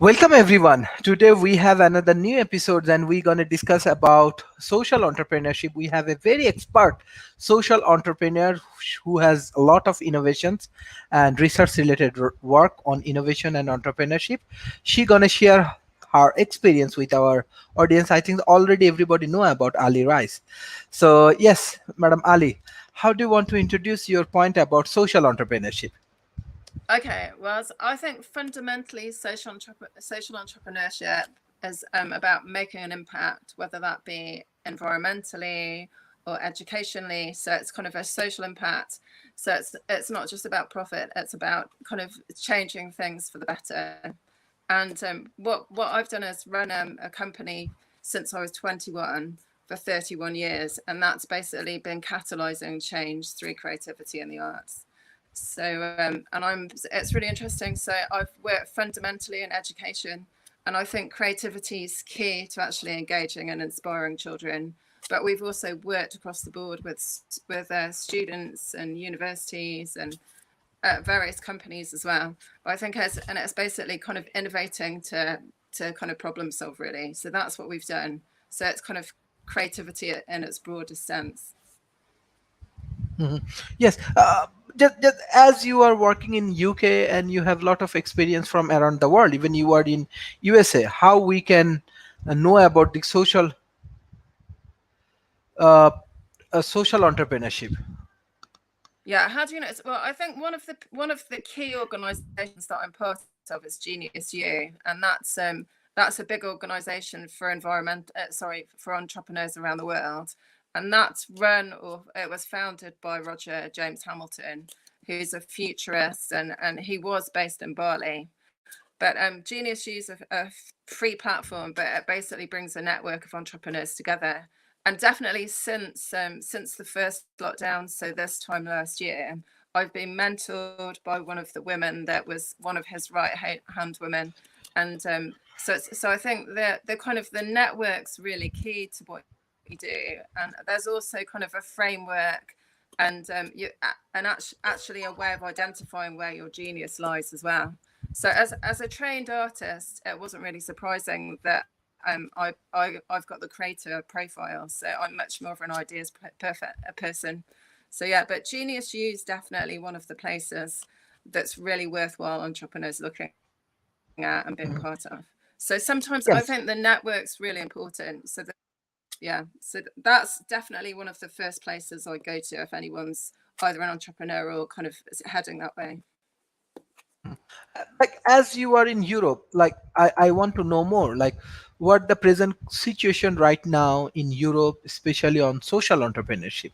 Welcome everyone. Today we have another new episode and we're going to discuss about social entrepreneurship. We have a very expert social entrepreneur who has a lot of innovations and research related work on innovation and entrepreneurship. She going to share her experience with our audience. I think already everybody know about Ali Rice. So yes, Madam Ali, how do you want to introduce your point about social entrepreneurship? Okay, well, I think fundamentally social entrepreneurship is about making an impact, whether that be environmentally or educationally. So it's kind of a social impact. So it's not just about profit; it's about kind of changing things for the better. And what I've done is run a company since I was 21 for 31 years, and that's basically been catalyzing change through creativity and the arts. So it's really interesting. So I've worked fundamentally in education, and I think creativity is key to actually engaging and inspiring children. But we've also worked across the board with students and universities and various companies as well. But I think it's basically kind of innovating to kind of problem solve, really. So that's what we've done. So it's kind of creativity in its broadest sense. Mhm. Yes. Just as you are working in UK and you have a lot of experience from around the world, even you are in USA, how we can know about the uh, social entrepreneurship? Yeah, how do you know? Well, I think one of the key organisations that I'm part of is Genius U, and that's a big organisation for for entrepreneurs around the world, and that's it was founded by Roger James Hamilton, who's a futurist, and he was based in Bali. But Genius U is a free platform, but it basically brings a network of entrepreneurs together. And definitely since the first lockdown, so this time last year, I've been mentored by one of the women that was one of his right hand women, and so I think the kind of the network's really key to what you do, and there's also kind of a framework and actually a way of identifying where your genius lies as well. So as a trained artist, it wasn't really surprising that I've got the creator profile, so I'm much more of an ideas perfect person. So yeah, but Genius U is definitely one of the places that's really worthwhile entrepreneurs looking at and being Mhm. part of. So sometimes I Yes. think the network's really important. So that's definitely one of the first places I go to if anyone's either an entrepreneur or kind of heading that way. Like as you are in Europe, like I want to know more, like what the present situation right now in Europe, especially on social entrepreneurship.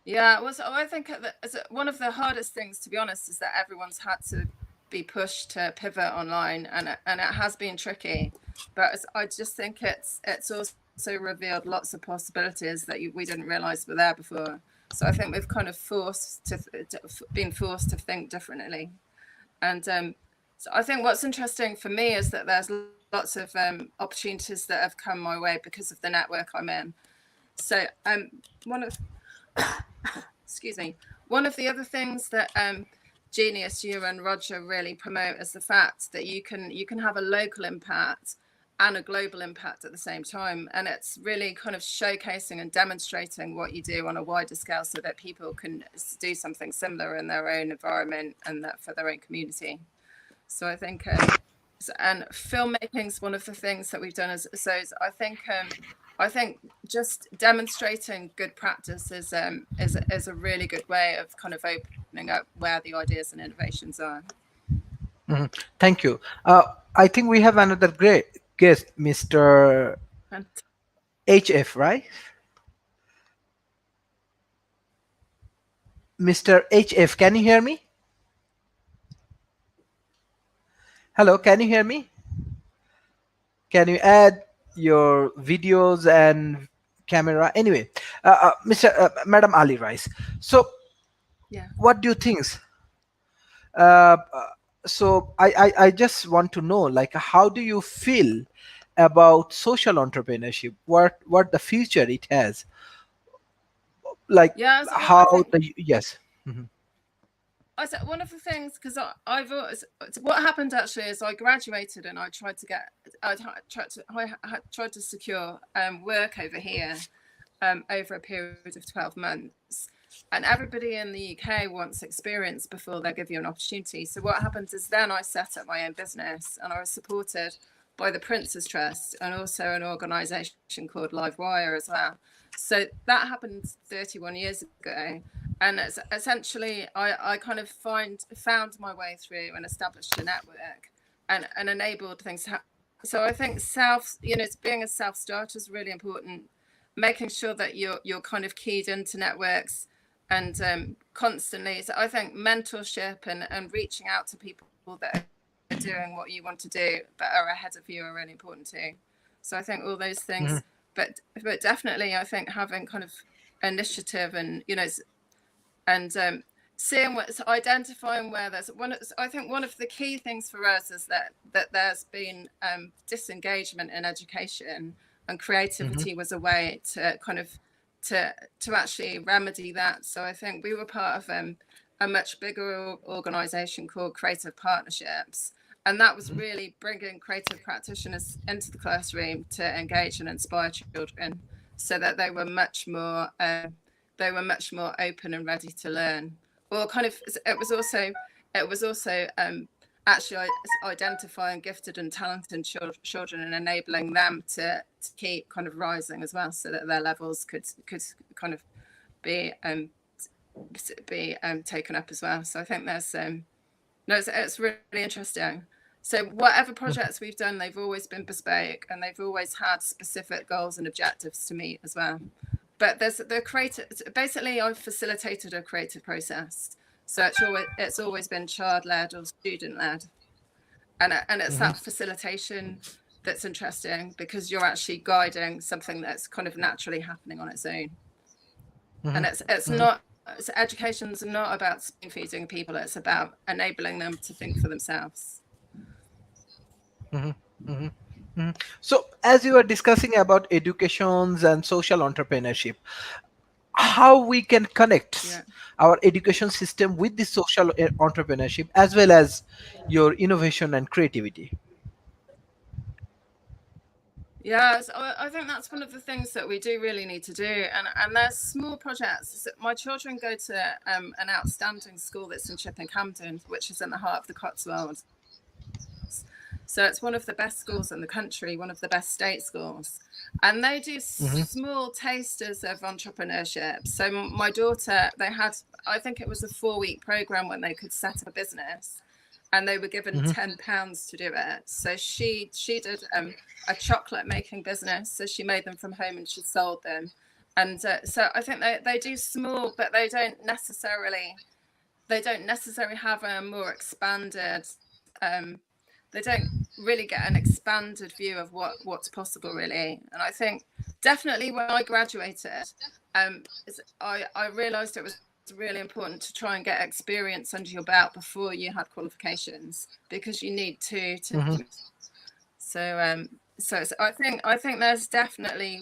Yeah, well, so I think one of the hardest things, to be honest, is that everyone's had to be pushed to pivot online, and it has been tricky. But I just think it's also revealed lots of possibilities that we didn't realize were there before. So I think we've kind of been forced to think differently. And so I think what's interesting for me is that there's lots of opportunities that have come my way because of the network I'm in. So one of excuse me, one of the other things that Genius U and Roger really promote is the fact that you can have a local impact and a global impact at the same time, and it's really kind of showcasing and demonstrating what you do on a wider scale so that people can do something similar in their own environment and that for their own community. So I think and filmmaking is one of the things that we've done I think just demonstrating good practice is a really good way of kind of opening up where the ideas and innovations are. Mhm. Thank you. I think we have another great guest, Mr. And HF, right? Mr. HF, can you hear me? Hello, can you hear me? Can you add your videos and camera? Anyway, Madam Ali Rice. So, yeah. what do you think? Uh, uh, so I just want to know, like, how do you feel about social entrepreneurship? What the future it has? Like Yeah, so, well, I how think the yes. Mhm. I said one of the things, because I've always, what happened actually is I graduated and I tried to get, I tried to secure work over here over a period of 12 months. And everybody in the UK wants experience before they give you an opportunity. So what happens is then I set up my own business, and I was supported by the Prince's Trust and also an organisation called Livewire as well. So that happened 31 years ago. And it's essentially, I kind of found my way through and established a network and enabled things. So I think being a self-starter is really important. Making sure that you're kind of keyed into networks and constantly. So I think mentorship and reaching out to people that are doing what you want to do but are ahead of you are really important too. So I think all those things, but definitely I think having kind of initiative and seeing what's identifying where there's I think one of the key things for us is that there's been disengagement in education, and creativity was a way to kind of to actually remedy that. So I think we were part of a much bigger organization called Creative Partnerships, and that was really bringing creative practitioners into the classroom to engage and inspire children so that they were much more open and ready to learn. Well, kind of, it was also actually identifying gifted and talented children and enabling them to keep kind of rising as well, so that their levels could kind of be taken up as well. So I think there's it's really interesting. So whatever projects we've done, they've always been bespoke and they've always had specific goals and objectives to meet as well. But there's the creative. Basically, I've facilitated a creative process, so it's always been child-led or student-led, and it's that facilitation that's interesting because you're actually guiding something that's kind of naturally happening on its own, and it's not. So education's not about spoon feeding people; it's about enabling them to think for themselves. So, as you were discussing about educations and social entrepreneurship, how we can connect our education system with the social entrepreneurship as well as your innovation and creativity? Yeah, so I think that's one of the things that we do really need to do. And there's small projects. My children go to an outstanding school that's in Chipping Campden, which is in the heart of the Cotswolds. So it's one of the best schools in the country, one of the best state schools. And they do small tasters of entrepreneurship. So my daughter, they had, I think it was a 4-week program when they could set up a business, and they were given £10 to do it. So she did a chocolate making business. So she made them from home and she sold them. And so I think they do small, but they don't necessarily have a more expanded, they don't really get an expanded view of what's possible, really. And I think definitely when I graduated, I realised it was really important to try and get experience under your belt before you had qualifications, because you need to. So I think there's definitely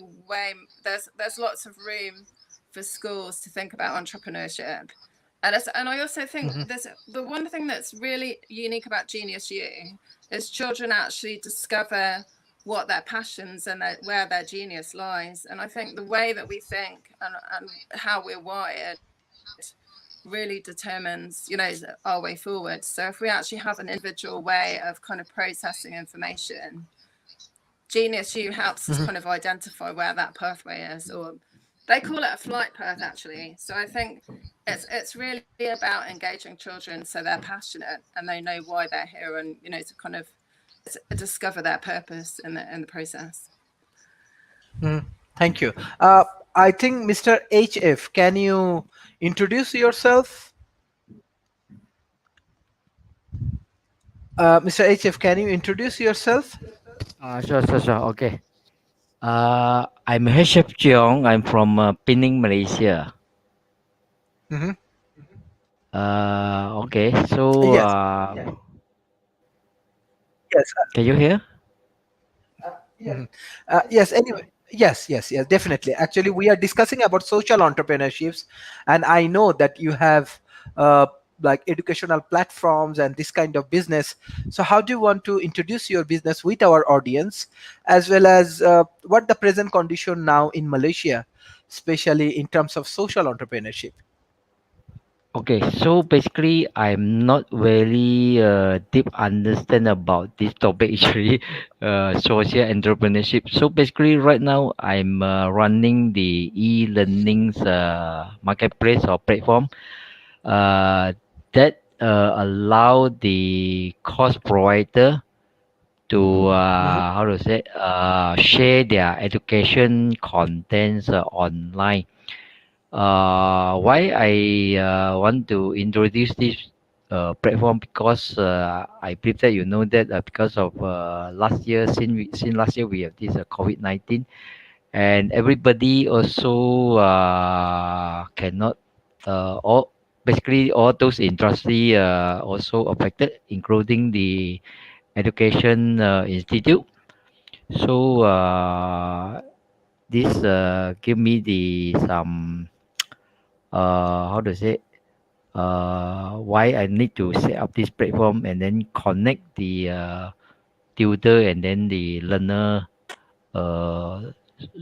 there's lots of room for schools to think about entrepreneurship. And I also think there's the one thing that's really unique about Genius U is children actually discover what their passions and where their genius lies. And I think the way that we think and how we're wired really determines, our way forward. So if we actually have an individual way of kind of processing information, Genius U helps us kind of identify where that pathway is, or they call it a flight path, actually. So I think it's really about engaging children so they're passionate and they know why they're here, and to kind of discover their purpose in the process. Thank you. I think Mr. HF, can you introduce yourself? Mr. HF, can you introduce yourself? Sure. Okay. I'm Chef Cheong. I'm from Penang, Malaysia. Okay. So, yes. Can you hear? Yes. Anyway. Yes, definitely. Actually, we are discussing about social entrepreneurships, and I know that you have like educational platforms and this kind of business. So how do you want to introduce your business with our audience, as well as what the present condition now in Malaysia, especially in terms of social entrepreneurship? Okay, so basically, I'm not very deep understand about this topic actually, social entrepreneurship. So basically, right now I'm running the e-learnings marketplace or platform uh, that allow the course provider to Mm-hmm, how to say share their education contents online. Why I want to introduce this platform, because I believe that you know that because of last year, since last year we have this COVID-19, and everybody also cannot all basically all those industry also affected, including the education institute. So this give me the some how to say why I need to set up this platform and then connect the tutor and then the learner uh,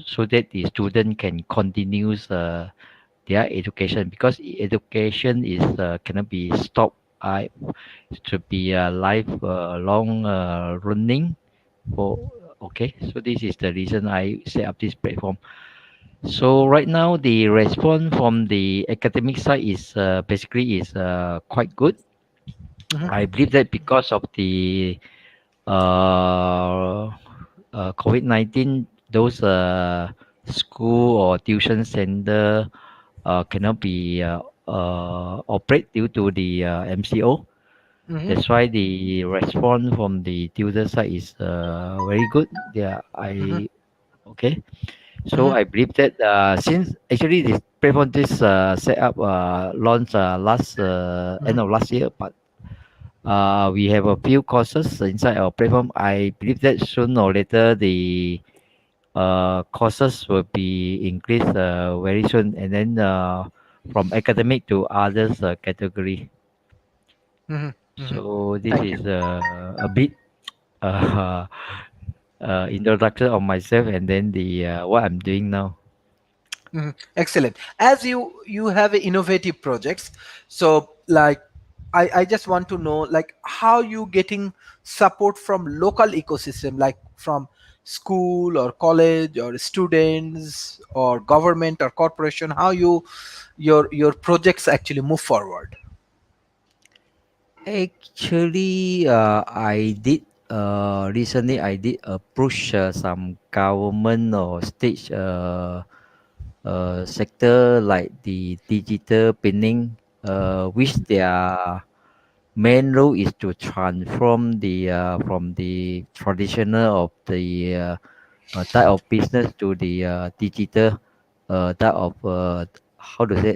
so that the student can continue their education, because education is cannot be stopped. It should be life long running for. Okay, so this is the reason I set up this platform. So right now the response from the academic side is basically is quite good. mm-hmm, I believe that because of the uh, COVID-19, those school or tuition center cannot be operate due to the MCO. mm-hmm, That's why the response from the tutor side is very good. Yeah, mm-hmm, I okay. So mm-hmm, I believe that since actually this platform this set up launched last mm-hmm, end of last year, but we have a few courses inside our platform. I believe that sooner or later the courses will be increased very soon, and then from academic to others category. mm-hmm, mm-hmm. So this Thank you. is a bit uh, introduction of myself, and then the what I'm doing now. Mhm. Excellent. As you have innovative projects, so like I just want to know like how you getting support from local ecosystem, like from school or college or students or government or corporation, how your projects actually move forward. Actually, I did recently I did approach some government or state sector like the digital pinning, which their main role is to transform the from the traditional of the type of business to the digital type of how to say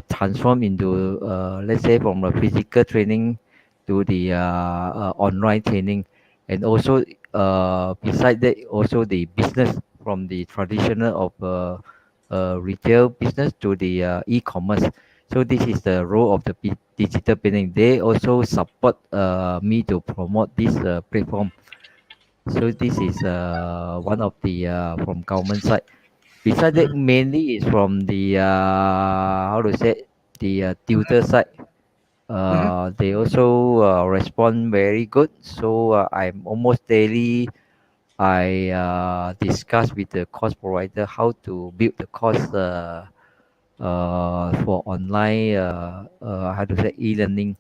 transform into let's say from a physical training to the online training, and also beside that also the business from the traditional of retail business to the e-commerce. So this is the role of the digital planning. They also support me to promote this platform. So this is one of the from government side. Besides that, Mhm, mainly is from the how to say the tutor side. mhm, They also respond very good. So I'm almost daily. I discuss with the course provider how to build the course for online how to say e-learning.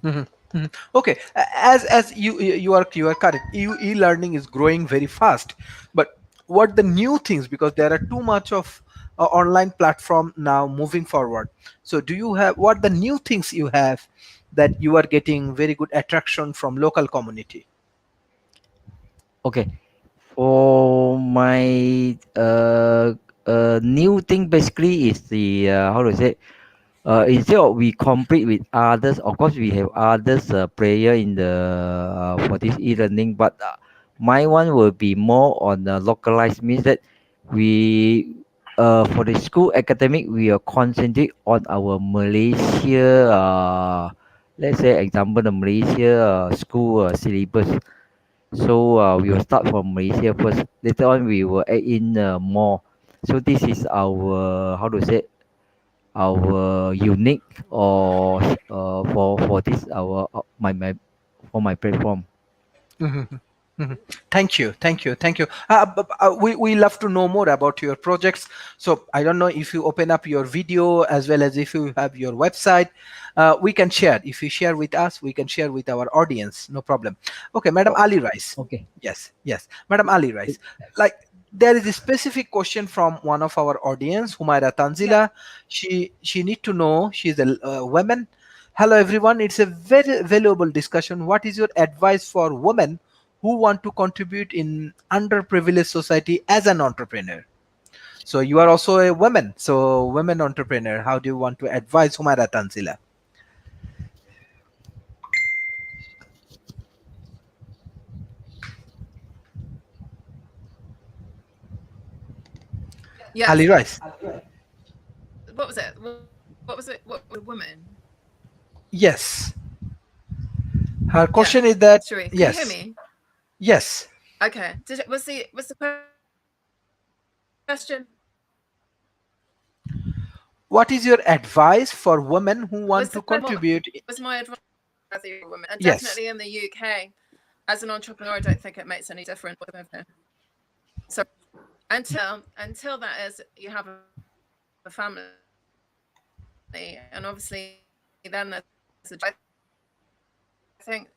mhm, mhm. Okay, as you are correct. E-learning is growing very fast, but what the new things, because there are too much of online platform now moving forward. So do you have what the new things you have that you are getting very good attraction from local community? Okay, for my new thing basically is the how to say instead of we compete with others, of course we have others player in the for this e-learning, but my one will be more on localized, means that we For the school academic, we are concentrate on our Malaysia, let's say example, the Malaysia school syllabus. So we will start from Malaysia first. Later on, we will add in more. So this is our, how to say, our unique or for this our my for my platform. Mhm, mhm. Thank you, thank you, thank you. We love to know more about your projects. So I don't know if you open up your video as well as if you have your website, we can share. If you share with us, we can share with our audience. No problem. Okay, Madam Oh, Ali Rice. okay. Yes, yes, Madam Ali Rice. Like there is a specific question from one of our audience, Humaira Yeah. Tanzila. She need to know. She's a woman. Hello, everyone. It's a very valuable discussion. What is your advice for women who want to contribute in underprivileged society as an entrepreneur? So you are also a woman. So women entrepreneur. How do you want to advise Humaira Tanzila? Yes. Ali Rice. What was it? What was it? What was a woman? Yes. Her Yeah. question is that Sharif, can you hear yes, me? yes. Okay. Did it was the question What is your advice for women who want was to the question what contribute? was my advice as a woman? And Yes. definitely in the UK, as an entrepreneur, I don't think it makes any difference what the movement. So until that is you have a family, and obviously then there's I think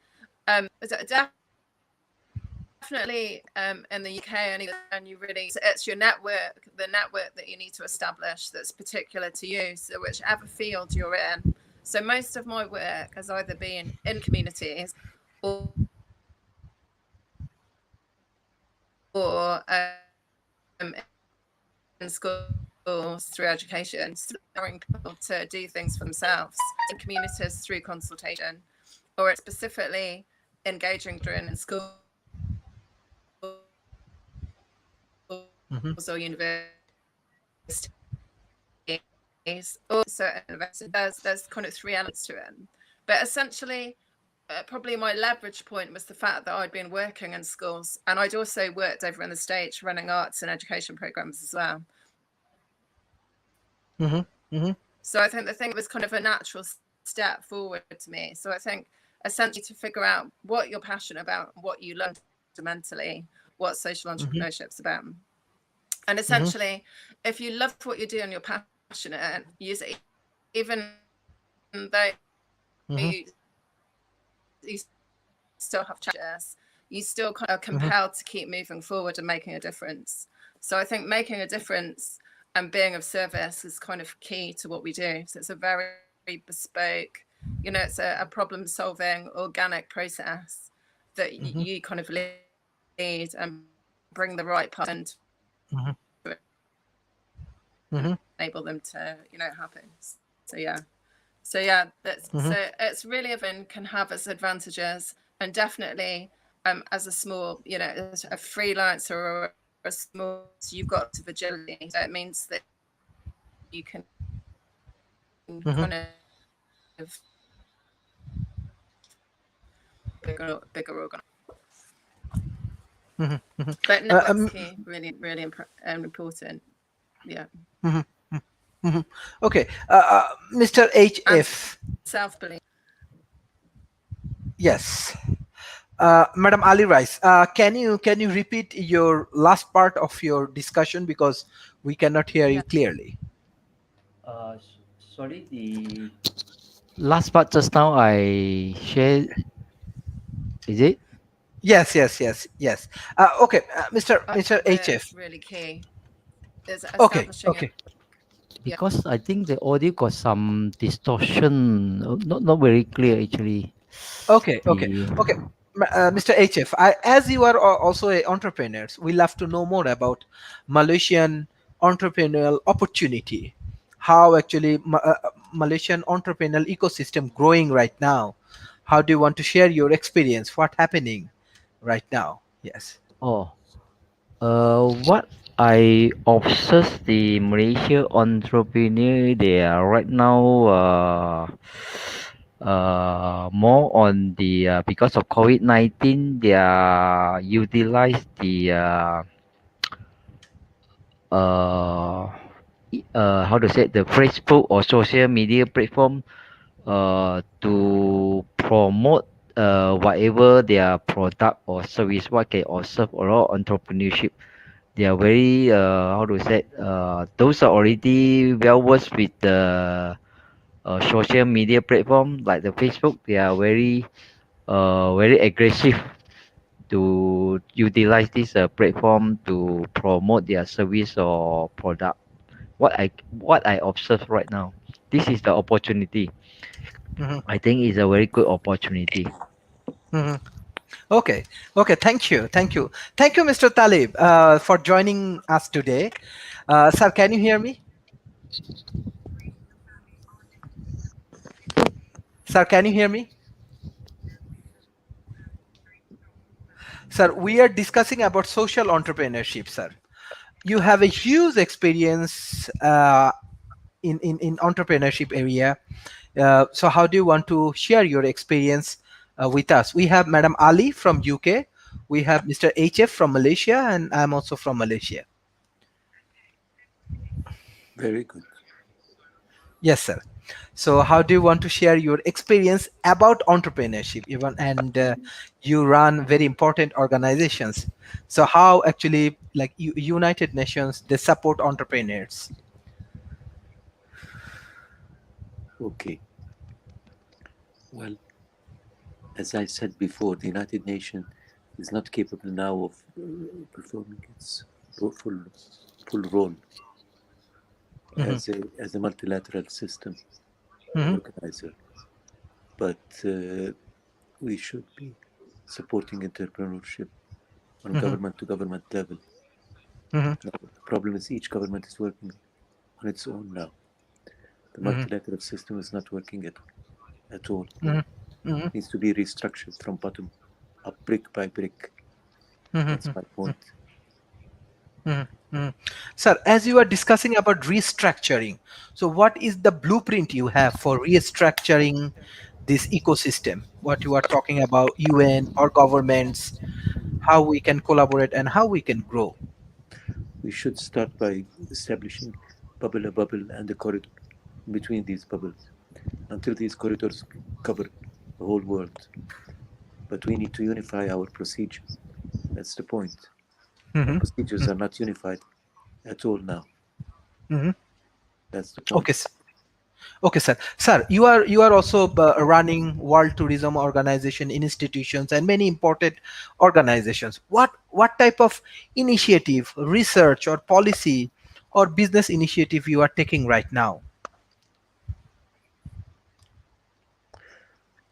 definitely in the UK and you really it's your network, the network that you need to establish that's particular to you. So whichever field you're in. So most of my work has either been in communities or in schools through education, empowering people to do things for themselves in communities through consultation, or it's specifically engaging children in schools Mhm, or universities. Also, there's kind of three elements to it, but essentially. Probably my leverage point was the fact that I'd been working in schools and I'd also worked over in the States running arts and education programs as well. mhm, mhm, So I think the thing was kind of a natural step forward to me. So I think essentially to figure out what you're passionate about, what you learn fundamentally, what social mhm, entrepreneurship's about. And mhm, essentially, if you love what you do and you're passionate, you even though mhm, you, you still have challenges, you still kind of mhm, compelled to keep moving forward and making a difference. So I think making a difference and being of service is kind of key to what we do. So it's a very bespoke, it's a problem solving organic process that mhm, you kind of lead and bring the right person mhm, to mhm, enable them to, happen. So yeah. So yeah, mhm, it's really even can have its advantages, and definitely as a small, as a freelancer or a small, you've got to agility. So it means that you can mhm, kind of bigger organ. mhm, mhm. But Uh, networks um, key, really, really important. Yeah, mhm, mhm. Okay, Mr. and HF. self belief. Yes. Madam Ali Rice, can you repeat your last part of your discussion because we cannot hear Yeah, you clearly? Sorry, the last part just now I shared. Is it? Yes, yes, yes, yes. Okay, Mr. HF. that's really key. Is Okay, establishing it. okay, Yeah, Because I think the audio got some distortion, not very clear actually. okay, okay, The okay. Mr. HF, as you are also a entrepreneur, we love to know more about Malaysian entrepreneurial opportunity. How actually Malaysian entrepreneurial ecosystem growing right now? How do you want to share your experience? What happening right now? Yes. oh, what? I observe the Malaysia entrepreneur. They are right now more on the because of COVID-19. They are utilize the uh, how to say the Facebook or social media platform to promote whatever their product or service what they observe or entrepreneurship. They are very how to say those are already well versed with the social media platform like the Facebook. They are very aggressive to utilize this platform to promote their service or product. What I observe right now, this is the opportunity. Mhm, I think it's a very good opportunity. mhm. Okay, okay. Thank you, Mr. Talib, for joining us today. Sir, can you hear me? Sir, can you hear me? Sir, we are discussing about social entrepreneurship, sir. You have a huge experience in entrepreneurship area. So how do you want to share your experience with us? We have Madam Ali from UK. We have Mr. HF from Malaysia, and I'm also from Malaysia. Very good. Yes, sir. So how do you want to share your experience about entrepreneurship even, and you run very important organizations. So how actually like United Nations, they support entrepreneurs? Okay. Well, as I said before, the United Nations is not capable now of performing its full role Mhm, as a multilateral system mhm, organizer. But we should be supporting entrepreneurship on mhm, government to government level. mhm, Now, the problem is each government is working on its own now. The mhm, multilateral system is not working at all. mhm, mhm, Needs to be restructured from bottom up, brick by brick. That's mhm, my point. mhm, mhm. Sir, as you are discussing about restructuring, so what is the blueprint you have for restructuring this ecosystem? What you are talking about, UN or governments, how we can collaborate and how we can grow? We should start by establishing a bubble, and a corridor between these bubbles until these corridors cover the whole world. But we need to unify our procedures. That's the point. Our Mhm, procedures are not unified at all now. mhm. That's the point. Okay, okay, sir. Sir, you are also running World Tourism Organization institutions and many important organizations. What type of initiative, research, or policy, or business initiative you are taking right now?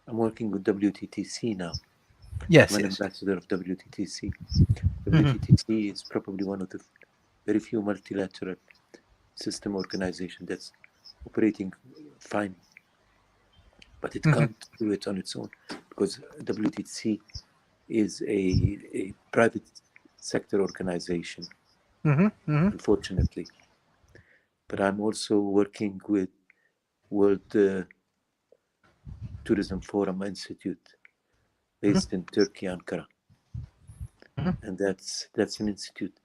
I'm working with WTTC now. I'm Yes, an yes. ambassador of WTTC. Mhm, WTTC is probably one of the very few multilateral system organization that's operating fine, but it mhm, can't do it on its own because WTTC is a private sector organization, mhm, mhm, unfortunately. But I'm also working with World Tourism Forum Institute mhm, based in Turkey, Ankara, mhm, and that's an institute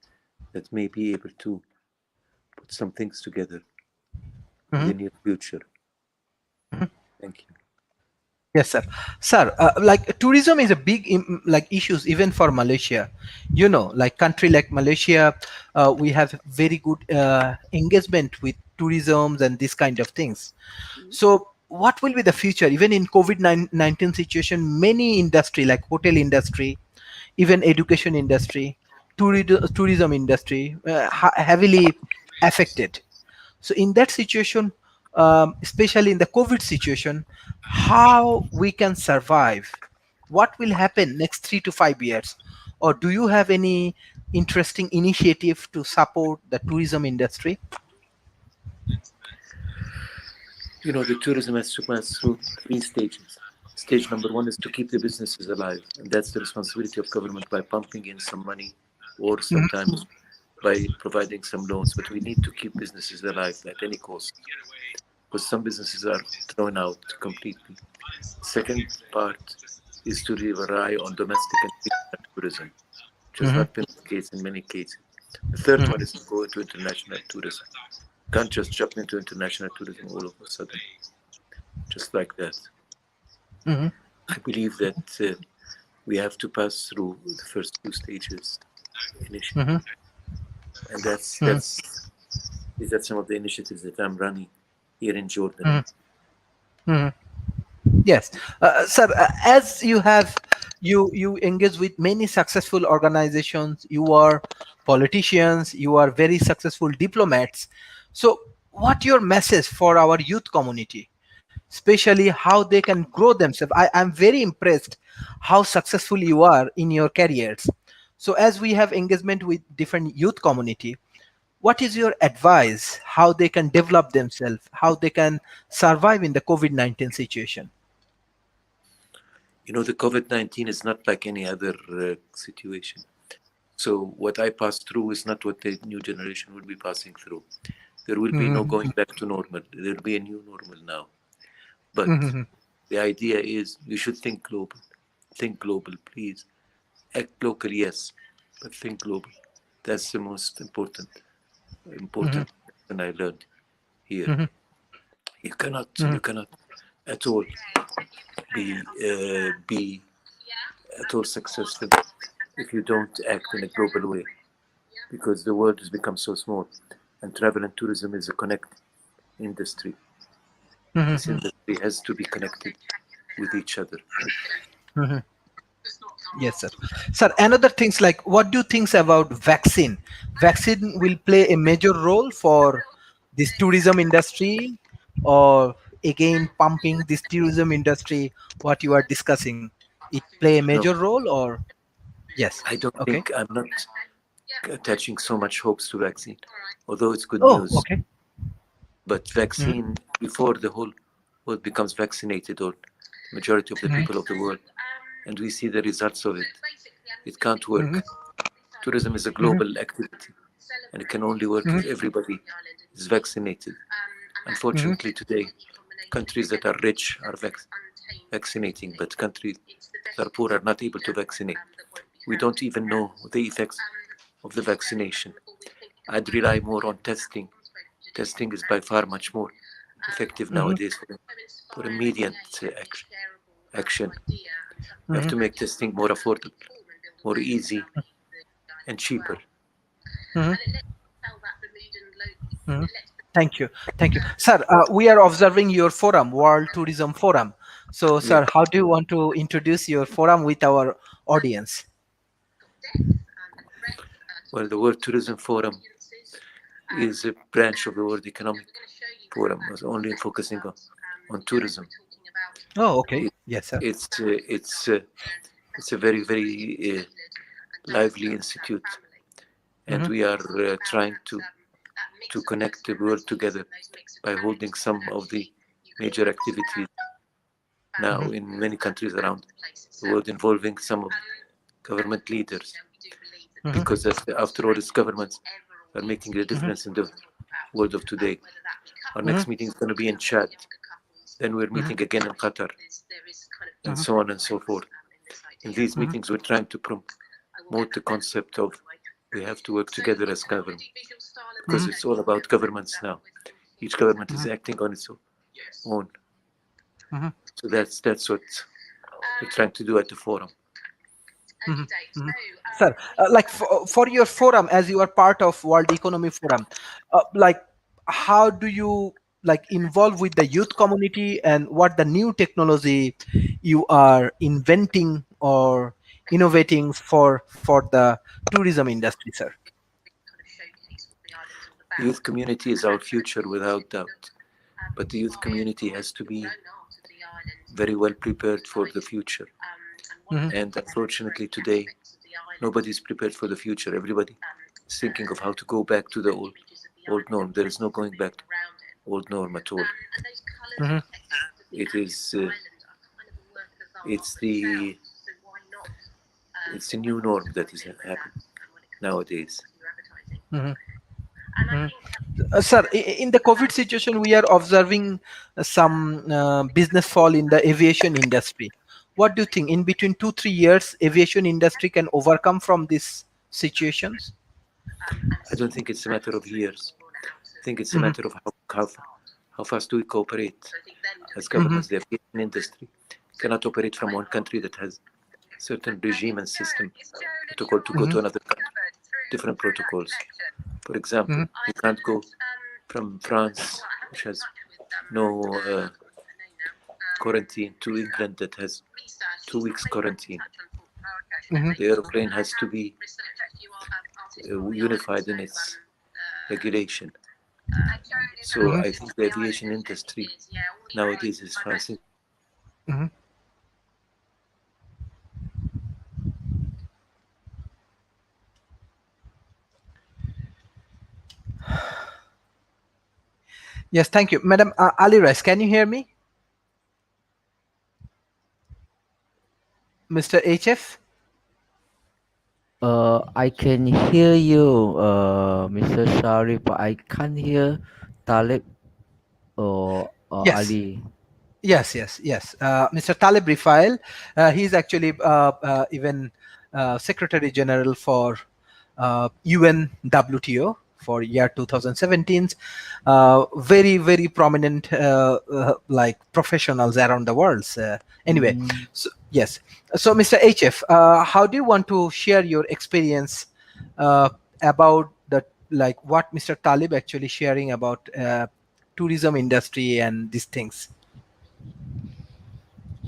that may be able to put some things together in mhm. the near future. Thank you. Yes, sir. Sir, like tourism is a big like issues even for Malaysia. You know, like country like Malaysia, we have very good engagement with tourism and this kind of things. So, what will be the future? Even in COVID-19 situation, many industry like hotel industry, even education industry, tourism industry, heavily affected. So in that situation, especially in the COVID situation, how we can survive? What will happen next 3 to 5 years? Or do you have any interesting initiative to support the tourism industry? You know, the tourism has to pass through three stages. Stage number one is to keep the businesses alive, and that's the responsibility of government by pumping in some money or Mhm, sometimes by providing some loans, but we need to keep businesses alive at any cost, because some businesses are thrown out completely. Second part is to rely on domestic and regional tourism, which has not been the case in many cases. The third one is to go into international tourism. Can't just jump into international tourism all of a sudden, just like that. I believe that we have to pass through the first two stages initially, and that's some of the initiatives that I'm running here in Jordan. Yes, sir. As you engage with many successful organizations, you are politicians, you are very successful diplomats. So, what your message for our youth community, especially how they can grow themselves? I'm very impressed how successful you are in your careers. So, as we have engagement with different youth community, what is your advice? How they can develop themselves? How they can survive in the COVID-19 situation? You know, the COVID-19 is not like any other situation. So what I passed through is not what the new generation will be passing through. There will be no going back to normal. There will be a new normal now. But the idea is you should think global. Think global, please. Act local, yes, but think global. That's the most important lesson I learned here. You cannot at all be at all successful if you don't act in a global way, because the world has become so small, and travel and tourism is a connect industry. This industry has to be connected with each other. Yes, sir. Sir, another things like what do you think about vaccine? Vaccine will play a major role for this tourism industry, or again pumping this tourism industry. What you are discussing, it play a No, major role, or yes? I don't Okay. think, I'm not attaching so much hopes to vaccine, although it's good Oh, news. okay. But vaccine, before the whole world becomes vaccinated, or the majority of the people of the world, and we see the results of it, it can't work. Tourism is a global activity, and it can only work if everybody is vaccinated. Unfortunately, today, countries that are rich are vaccinating, but countries that are poor are not able to vaccinate. We don't even know the effects of the vaccination. I'd rely more on testing. Testing is by far much more effective nowadays for immediate action. We have to make testing more affordable, more easy, and cheaper. Thank you, sir. We are observing your forum, World Tourism Forum. So, Yeah. sir, how do you want to introduce your forum with our audience? Well, the World Tourism Forum is a branch of the World Economic Forum, was only focusing on tourism. Oh, okay. Yes, sir. It's a very, very lively institute, and we are trying to connect the world together by holding some of the major activities now in many countries around the world, involving some of government leaders, because after all, it's governments that are making the difference in the world of today. Our next meeting is going to be in Chad, then we're meeting again in Qatar, and so on and so forth. In these meetings, we're trying to promote the concept of we have to work together as government, because it's all about governments now. Each government is acting on its own. So that's what we're trying to do at the forum. Sir, like for your forum, as you are part of World Economic Forum, like how do you like involve with the youth community, and what the new technology you are inventing or innovating for the tourism industry, sir? Youth community is our future without doubt, but the youth community has to be very well prepared for the future. And unfortunately today, nobody's prepared for the future. Everybody is thinking of how to go back to the old norm. There is no going back to old norm at all. It is it's the new norm that is happening nowadays. Mhm. Mhm. Sir, in the COVID situation, we are observing some business fall in the aviation industry. What do you think? In between 2-3 years, aviation industry can overcome from these situations? I don't think it's a matter of years. I think it's a Mhm. matter of how fast do we cooperate as Mhm. governments. The aviation industry cannot operate from one country that has certain regime and system protocol to go Mhm. to another country, different protocols. For example, Mhm. you can't go from France, which has no quarantine, to England that has 2 weeks quarantine. Mhm. The airplane has to be unified in its regulation. So Mhm. I think the aviation industry nowadays is facing Mhm. Yes, thank you. Madam Ali Rice, can you hear me? Mr. HF? I can hear you, Mr. Sharif, but I can't hear Talib or Yes. Ali. Yes. Mr. Talib Rifail, he's actually even Secretary General for UN WTO for year 2017. Very prominent like professionals around the world. Anyway, Mm, so yes. So Mr. HF, how do you want to share your experience uh, about the like what Mr. Talib actually sharing about tourism industry and these things?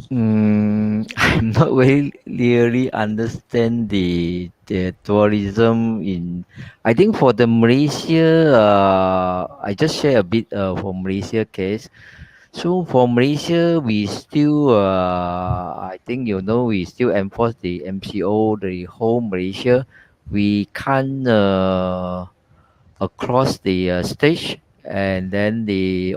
I'm not very clearly understand the tourism in. I think for the Malaysia, I just share a bit for Malaysia case. So for Malaysia, we still, I think we still enforce the MCO, the whole Malaysia. We can't across the stage, and then the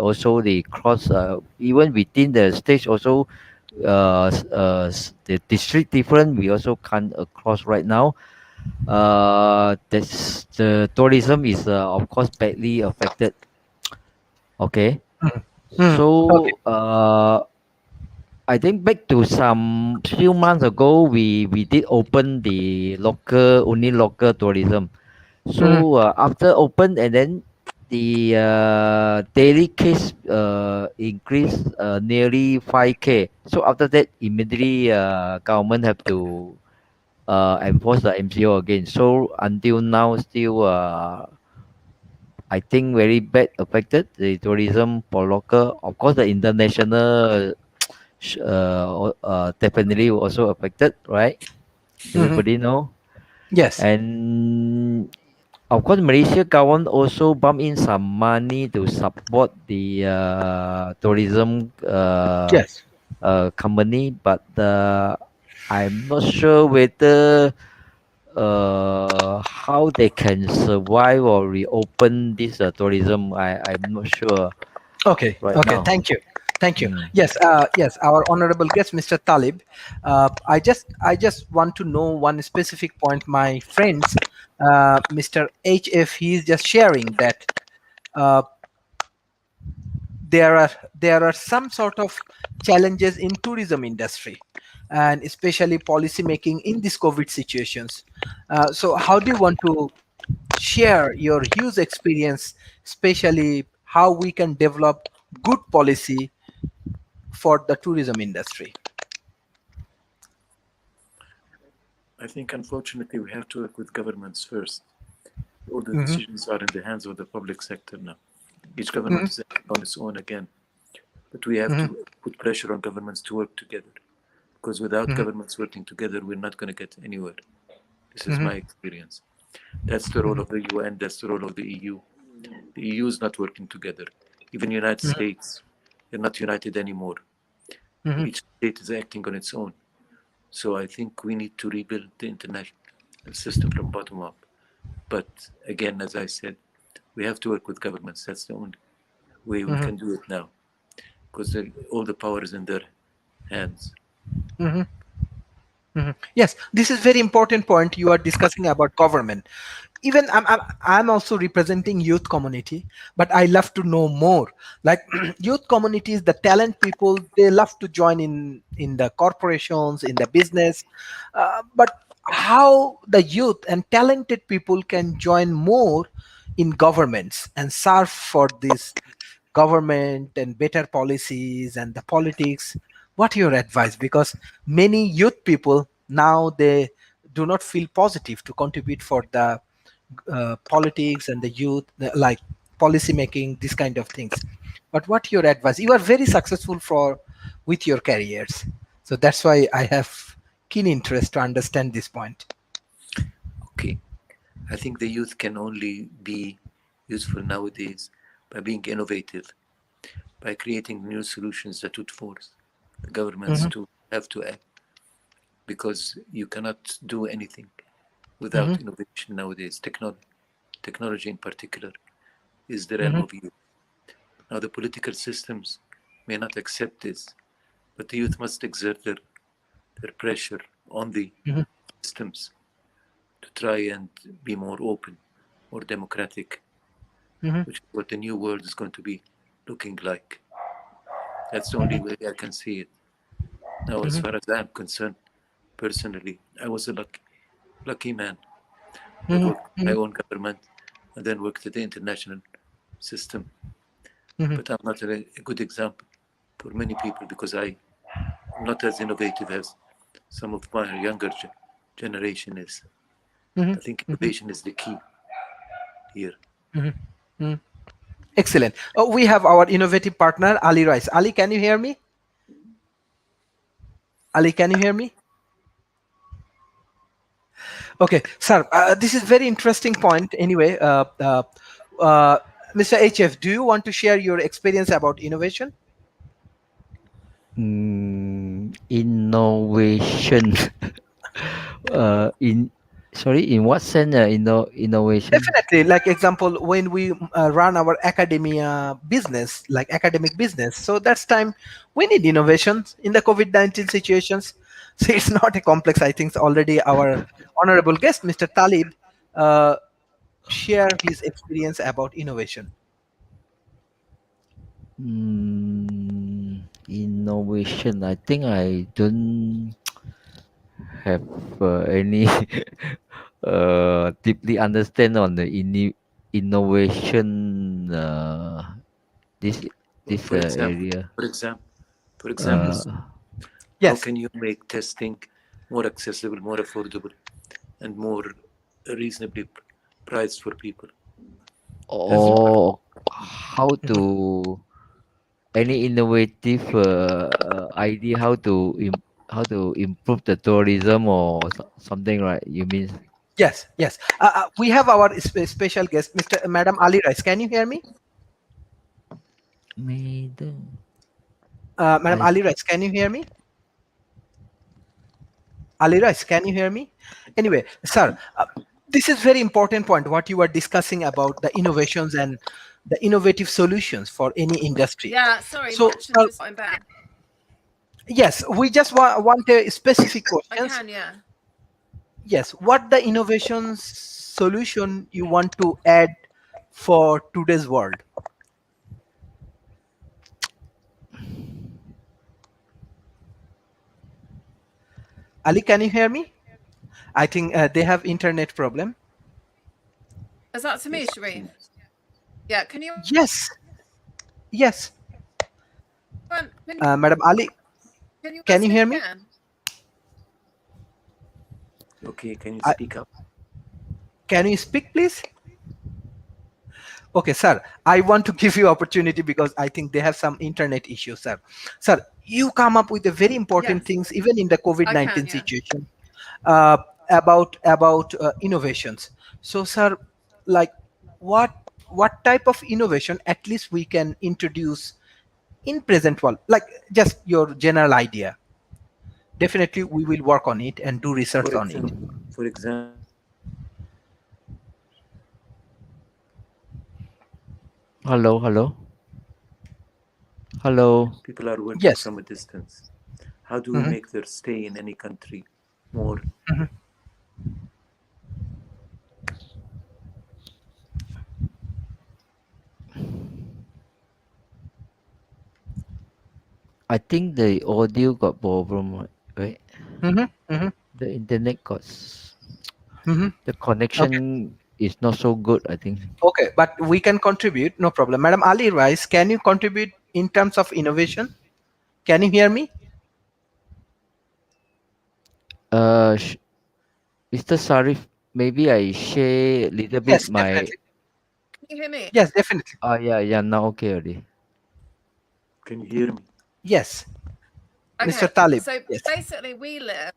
cross even within the stage also, the district different. We also can't across right now. That's the tourism is of course badly affected. Okay, Mm. Mm. Okay. so I think back to some few months ago, we did open the local tourism. Mhm. So after open, and then the daily case increased nearly 5K. So after that, immediately government have to enforce the MCO again. So until now, still I think very bad affected the tourism for local. Of course, the international definitely also affected, right? Mhm. Everybody know. Yes. And of course, Malaysia government also bump in some money to support the tourism Yes. company, but I'm not sure whether how they can survive or reopen this tourism. I'm not sure Okay. right Okay. now. Thank you. Thank you. Mm. Yes. Yes. Our honorable guest, Mr. Talib. I just want to know one specific point. My friends, Mr. HF, he is just sharing that uh, there are some sort of challenges in tourism industry, and especially policy making in these COVID situations. So, how do you want to share your huge experience, especially how we can develop good policy for the tourism industry? I think unfortunately we have to work with governments first. All the Hmm. decisions are in the hands of the public sector now. Each government Hmm. is acting on its own again. But we have Hmm. to put pressure on governments to work together. Because without Hmm. governments working together, we're not going to get anywhere. This is Hmm. my experience. That's the role of the UN, that's the role of the EU. The EU is not working together. Even the United States, they're not united anymore. Hmm. Each state is acting on its own. So I think we need to rebuild the international system from bottom up. But again, as I said, we have to work with governments. That's the only way we Hmm. can do it now, because all the power is in their hands. Hmm. Yes, this is very important point you are discussing about government. even I'm also representing youth community, but I love to know more. Like youth communities, the talent people, they love to join in the corporations, in the business, but how the youth and talented people can join more in governments and serve for this government and better policies and the politics. What your advice? Because many youth people now, they do not feel positive to contribute for the politics and the youth, like policy making, these kind of things. But what your advice? You are very successful for with your careers, so that's why I have keen interest to understand this point. Okay, I think the youth can only be useful nowadays by being innovative, by creating new solutions that would force the governments Hmm. to have to act, because you cannot do anything Hmm. without innovation nowadays. Technology in particular is the realm Hmm. of youth. Now, the political systems may not accept this, but the youth must exert their pressure on the Hmm. systems to try and be more open, more democratic, Hmm. which is what the new world is going to be looking like. That's the only way I can see it. Now, as Hmm. far as I'm concerned, personally, I was a lucky man who had Hmm. worked in my own government and then worked at the international system. Hmm. But I'm not a good example for many people because I'm not as innovative as some of my younger generation is. Hmm. I think Hmm. innovation is the key here. Hmm. Excellent. Oh, we have our innovative partner Ali Rice. Ali, can you hear me? Ali, can you hear me? Okay, sir. This is very interesting point. Anyway, uh, Mr. HF, do you want to share your experience about innovation? Innovation. In sorry, in what sense? Innovation. Definitely. Like example, when we run our academia business, like academic business, so that's time we need innovations in the COVID-19 situations. So it's not a complex. I think already our honorable guest, Mr. Talib, uh, share his experience about innovation. Innovation. I think I don't have any deeply understand on the innovation this For example, area. for example, for example, Mhm. Uh, how Yes. can you make testing more accessible, more affordable, and more reasonably priced for people? That's the part. or how Mhm. to any innovative idea how to improve the tourism or something, right? You mean? Yes. Yes. We have our special guest, Mr. Madam Ali Rice. Can you hear me? Made Madam I Ali Rice, can you hear me? Ali Rice, can you hear me? Anyway, sir, this is very important point. What you are discussing about the innovations and the innovative solutions for any industry. Yeah, sorry, the So, connection just went back. yes, we just want a specific I questions. can, yeah. Yes, what the innovations solution you want to add for today's world? Ali, can you hear me? I think they have internet problem. Is that to me, Yes, Sharif? seems. Yeah, can you Yes, yes. can Madam Ali, you can ask you me hear me? again? Okay, can you I, speak up? can you speak, please? Okay, sir. I want to give you opportunity because I think they have some internet issues, sir. Sir, you come up with the very important Yes, things, even in the I can, COVID-19 yeah. situation, uh, about innovations. So, sir, like what what type of innovation at least we can introduce in present world? Like just your general idea. Definitely, we will work on it and do research For on it. example, for example, hello, hello, hello. people are working Yes. from a distance. How do we Mhm. make their stay in any country more I think the audio got problem, right? Mm-hmm, mm-hmm, The internet got mm-hmm. the Okay. connection is not so good, I think. Okay, but we can contribute, no problem. Madam Ali Rice, can you contribute in terms of innovation? Can you hear me? Uh, sh- Mr. Sharif, maybe I share a little bit Yes, my. definitely. Can you hear me? Yes, definitely. Yeah, now okay already. Can you hear me? Yes, Mr. Okay. Talib. So Yes. basically, we live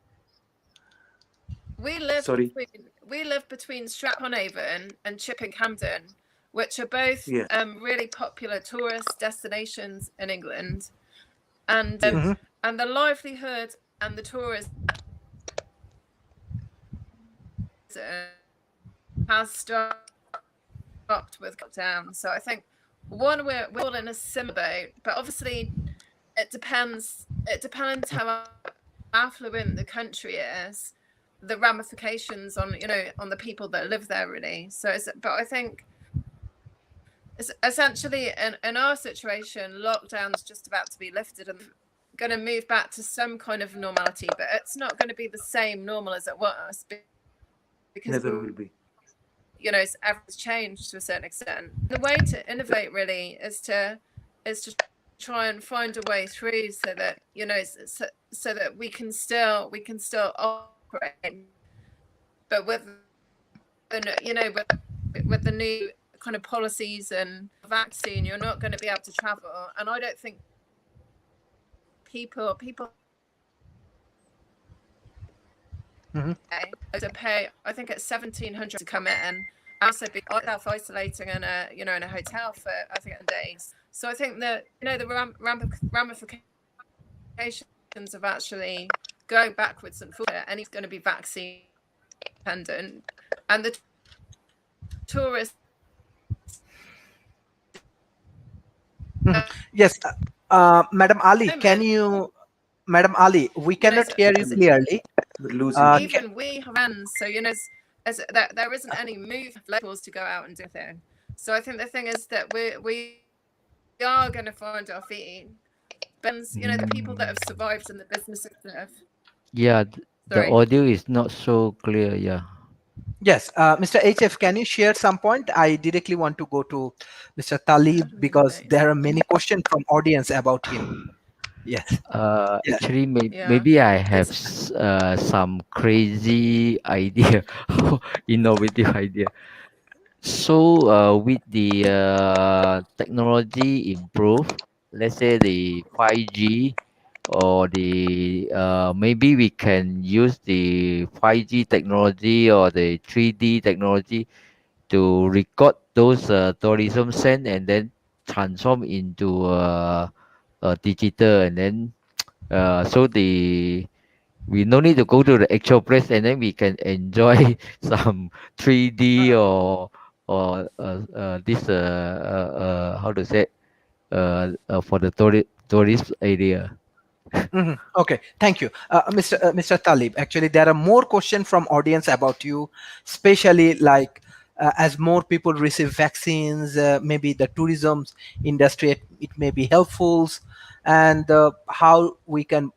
Sorry. between Stratford-on-Avon and Chipping Campden, which are both Yes. really popular tourist destinations in England, and Yes. Mhm. and the livelihood and the tourism has stopped with lockdown. So I think we're all in a similar boat, but obviously it depends how affluent the country is, the ramifications on on the people that live there, really. So but I think it's essentially in our situation, lockdown's just about to be lifted and going to move back to some kind of normality, but it's not going to be the same normal as it was, because Never will be. everything's changed to a certain extent. The way to innovate really is to try and find a way through, so that so that we can still operate, but with with the new kind of policies and vaccine, you're not going to be able to travel, and I don't think people Mhm. to pay. I think it's 1,700 to come in. Also be self-isolating in a hotel for I think days. So I think that the ramifications of actually going backwards and forward, and it's going to be vaccine dependent, and the tourists. Yes, Madam Ali, Madam Ali, we cannot hear you clearly. We're losing you. Even we have ends, so there isn't any move locals to go out and do things. So I think the thing is that we are going to find our feet. But the people that have survived in the business sector. Yeah, the Sorry. audio is not so clear. Yeah. Yes, Mr. HF, can you share some point? I directly want to go to Mr. Talib because there are many questions from audience about him. Yes. Yeah. Actually, Yeah. maybe I have some crazy idea, innovative idea. So, with the technology improve, let's say the 5G or the maybe we can use the 5G technology or the 3D technology to record those tourism scent and then transform into digital, and then so the we no need to go to the actual place, and then we can enjoy some 3D or this how to say for the tourist area. Mhm. Okay, thank you, Mr. Talib. Actually, there are more questions from audience about you, especially like as more people receive vaccines, maybe the tourism industry it may be helpful, and how we can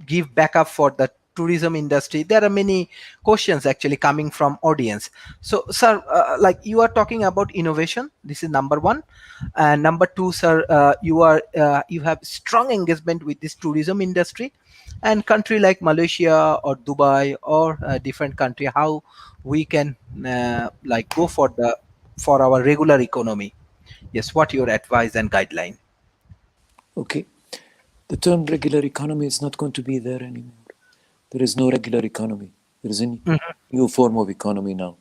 give backup for the tourism industry. There are many questions actually coming from audience. So sir, like you are talking about innovation, this is number one, and number two, sir, you have strong engagement with this tourism industry, and country like Malaysia or Dubai or a different country, how we can like go for our regular economy. Yes, what your advice and guideline? Okay. The term regular economy is not going to be there anymore. There is no regular economy. There is a new form of economy now.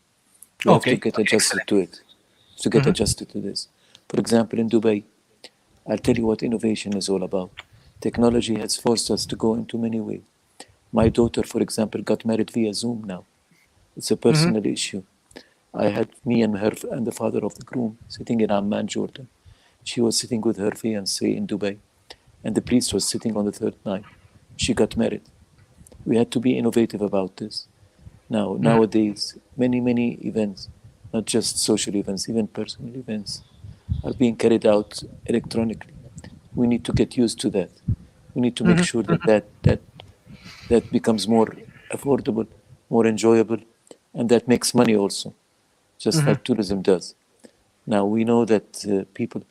We have to Okay. get adjusted to it, to get adjusted to this. For example, in Dubai, I'll tell you what innovation is all about. Technology has forced us to go into many ways. My daughter, for example, got married via Zoom now. It's a personal issue. I had me and her and the father of the groom sitting in Amman, Jordan. She was sitting with her fiancé in Dubai, and the priest was sitting on the third night. She got married. We had to be innovative about this. Now, nowadays, many events, not just social events, even personal events, are being carried out electronically. We need to get used to that. We We need to make sure that becomes more affordable, more enjoyable, and that makes money also, just like tourism does. Now we know that people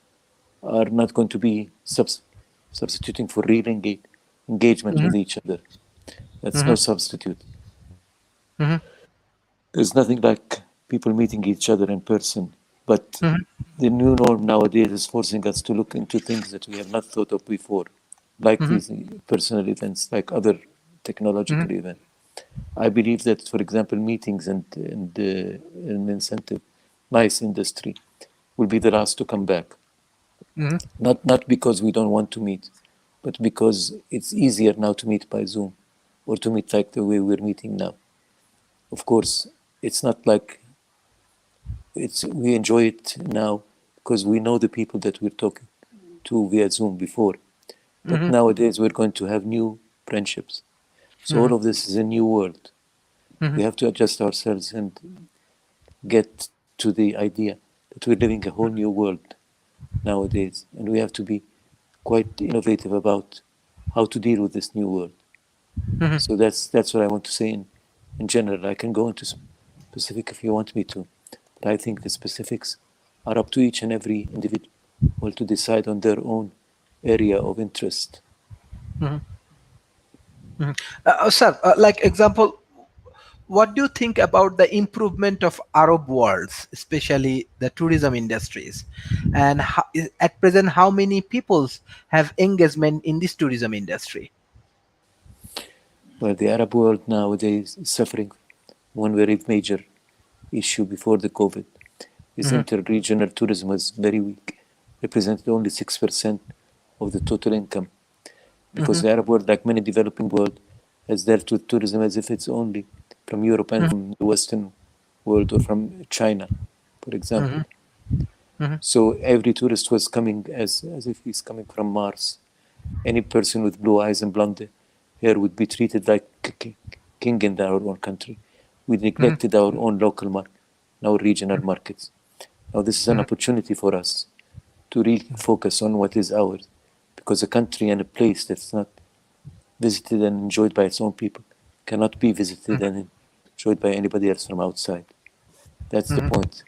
are not going to be substituting for real engagement with each other. That's no substitute. There's nothing like people meeting each other in person, but the new norm nowadays is forcing us to look into things that we have not thought of before, like these personal events, like other technological events. I believe that, for example, meetings and an incentive, nice industry, will be the last to come back. Not because we don't want to meet, but because it's easier now to meet by Zoom or to meet like the way we're meeting now. Of course, it's not like we enjoy it now because we know the people that we're talking to via Zoom before. But nowadays we're going to have new friendships. So all of this is a new world. We have to adjust ourselves and get to the idea that we're living a whole new world nowadays, and we have to be quite innovative about how to deal with this new world. So that's what I want to say in general. I can go into specific if you want me to, but I think the specifics are up to each and every individual to decide on their own area of interest. Sir, like example, what do you think about the improvement of Arab worlds, especially the tourism industries, and at present how many people have engagement in this tourism industry? Well, the Arab world nowadays is suffering one very major issue before the COVID. This inter-regional tourism was very weak, represented only 6% of the total income, because the Arab world, like many developing world, has dealt with tourism as if it's only from Europe and from the Western world or from China, for example. So every tourist was coming as if he's coming from Mars. Any person with blue eyes and blonde hair would be treated like king in our own country. We neglected our own local market, our regional markets. Now this is an opportunity for us to refocus on what is ours, because a country and a place that's not visited and enjoyed by its own people cannot be visited and enjoyed by anybody else from outside. That's the point.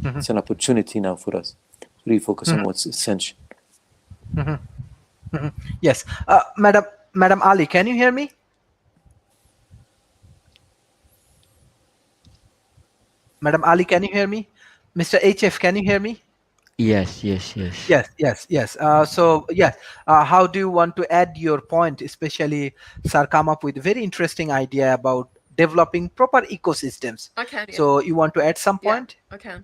It's an opportunity now for us to refocus on what's essential. Yes, Madam Ali, can you hear me? Madam Ali, can you hear me? Mr. HF, can you hear me? Yes. Yes. So yes, how do you want to add your point? Especially, sir, come up with a very interesting idea about developing proper ecosystems. I can. Yeah. So you want to add some Yeah, point? I can.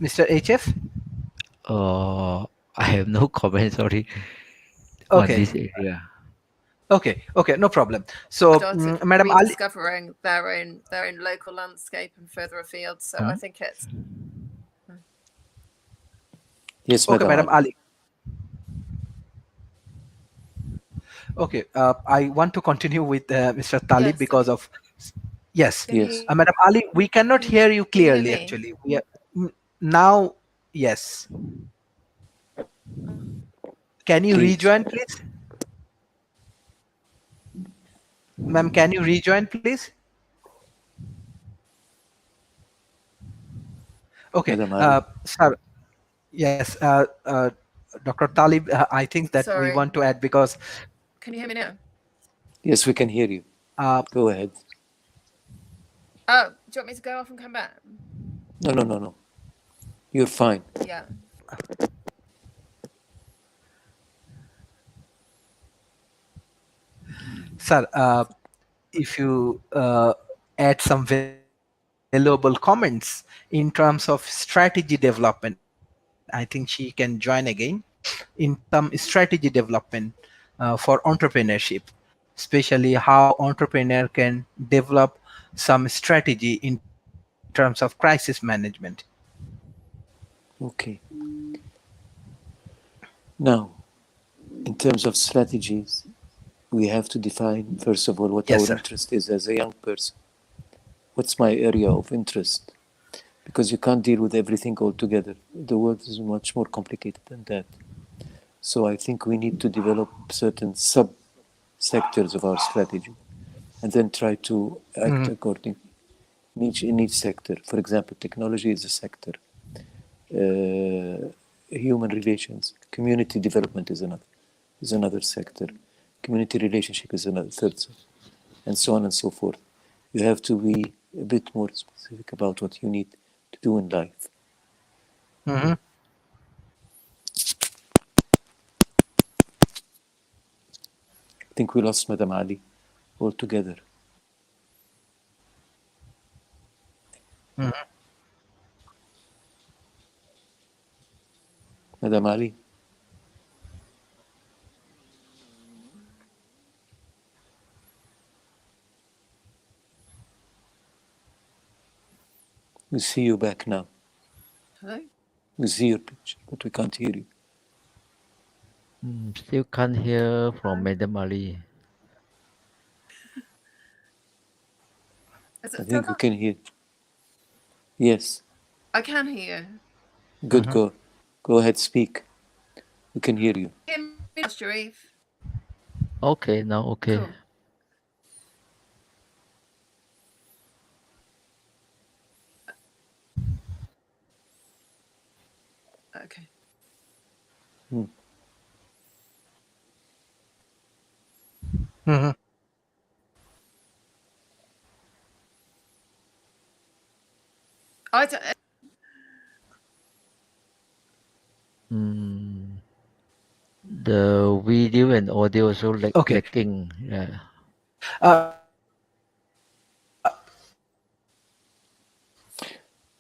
Mr. HF? I have no comment. Sorry. On Okay. this area. Okay, no problem. So, Started Madam Ali, rediscovering their own local landscape and further afield. So I think it's Yes, okay, Madam Madam Ali. Okay, I want to continue with Mr. Talib Yes. because of yes, Yes. Madam Ali, we cannot hear you Can you hear clearly. me? Actually, we are now. Yes, can you Please. rejoin, please? Ma'am, can you rejoin, please? Okay, Madam Ali. sir. Yes, Dr. Talib, I think that we Sorry. want to add because Can you hear me now? Yes, we can hear you. Go ahead. Oh, do you want me to go off and come back? No. You're fine. Yeah. sir, if you add some valuable comments in terms of strategy development, I think she can join again in some strategy development for entrepreneurship, especially how entrepreneur can develop some strategy in terms of crisis management. Okay. Now, in terms of strategies, we have to define, first of all, what Yes, our sir. interest is as a young person. What's my area of interest? because you can't deal with everything all together. The world is much more complicated than that. So I think we need to develop certain sub-sectors of our strategy and then try to act according in each sector. For example, technology is a sector. Human relations, community development is another sector. Community relationship is another third sector, and so on and so forth. You have to be a bit more specific about what you need to do in life. Mhm. I think we lost Madam Ali altogether. Mhm. Madam Ali, we see you back now. Hello? We see your picture, but we can't hear you. Still can't hear from Madam Ali. Is I it still think we gone? can hear. Yes, I can hear you. good. Mhm. Go ahead, speak. We can hear you. Hear me now, Sharif? Okay, now okay. Cool. Okay. Mhm. I d- Mm, the video and audio also Okay. lacking. Yeah. Uh,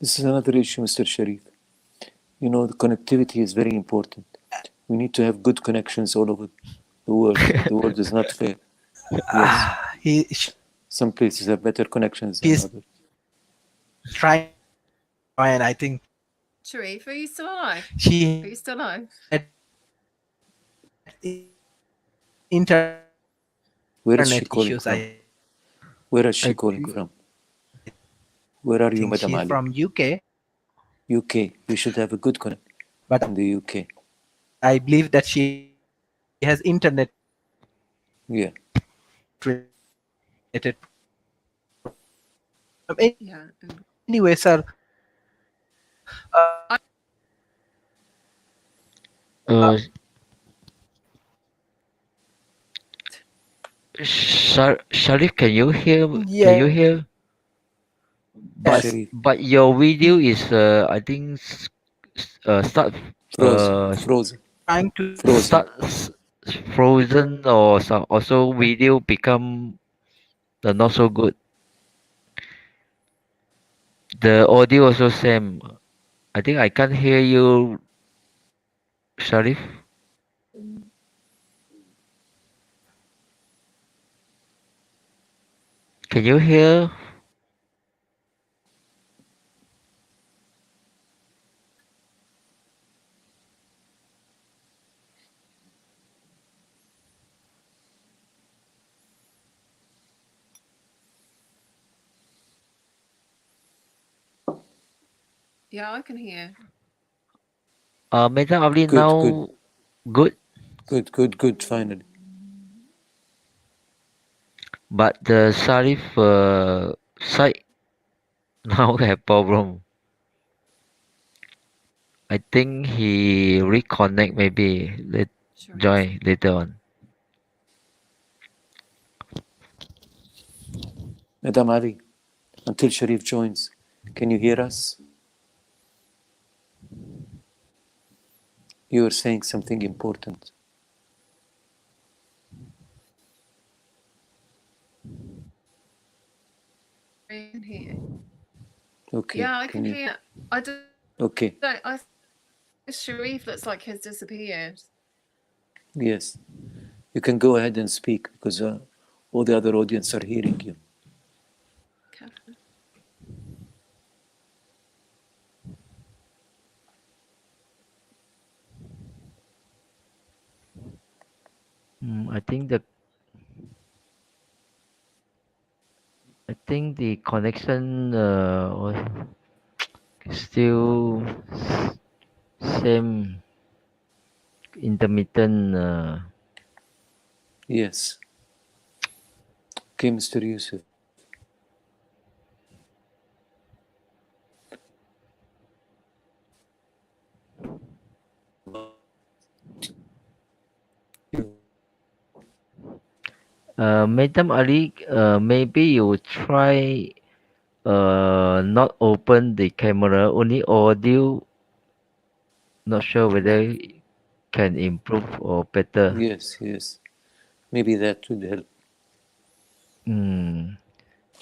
This is another issue, Mr. Sharif. You know, the connectivity is very important. We need to have good connections all over the world. The world is not fair. Yes, he some places have better connections than she's others. trying, and I think Sharif, are you still alive? Are she you still alive? had internet Where is she calling issues. from? I Where is she I calling from? Where are you, think Madam she's Ali? from UK, UK. You should have a good connection but in the UK. I believe that she has internet Yeah. related. Yeah. Anyway, sir, I, uh, Sharif, can you hear? Can you yes, hear? But Sharif. your video is I think start Frozen. trying to Frozen. start frozen or some also video become not so good. The audio also same. I think I can't hear you, Sharif. Can you hear? yeah, I can hear. Madam Ali Good. now good, Finally. but the Sharif side now have problem. I think he reconnect maybe Sharif. join later on. Madam Ali, until Sharif joins, can you hear us? You are saying something important. I can hear. Okay. Yeah, I Can can you? hear. I don't. Okay. I Sharif looks like he's disappeared. Yes. You can go ahead and speak because all the other audience are hearing you. Catherine. I think the connection Still same intermittent. Yes. Okay, Mr. Yusuf. Madam Ali, maybe you try not open the camera, only audio. Not sure whether can improve or better. Yes, yes. Maybe that would help.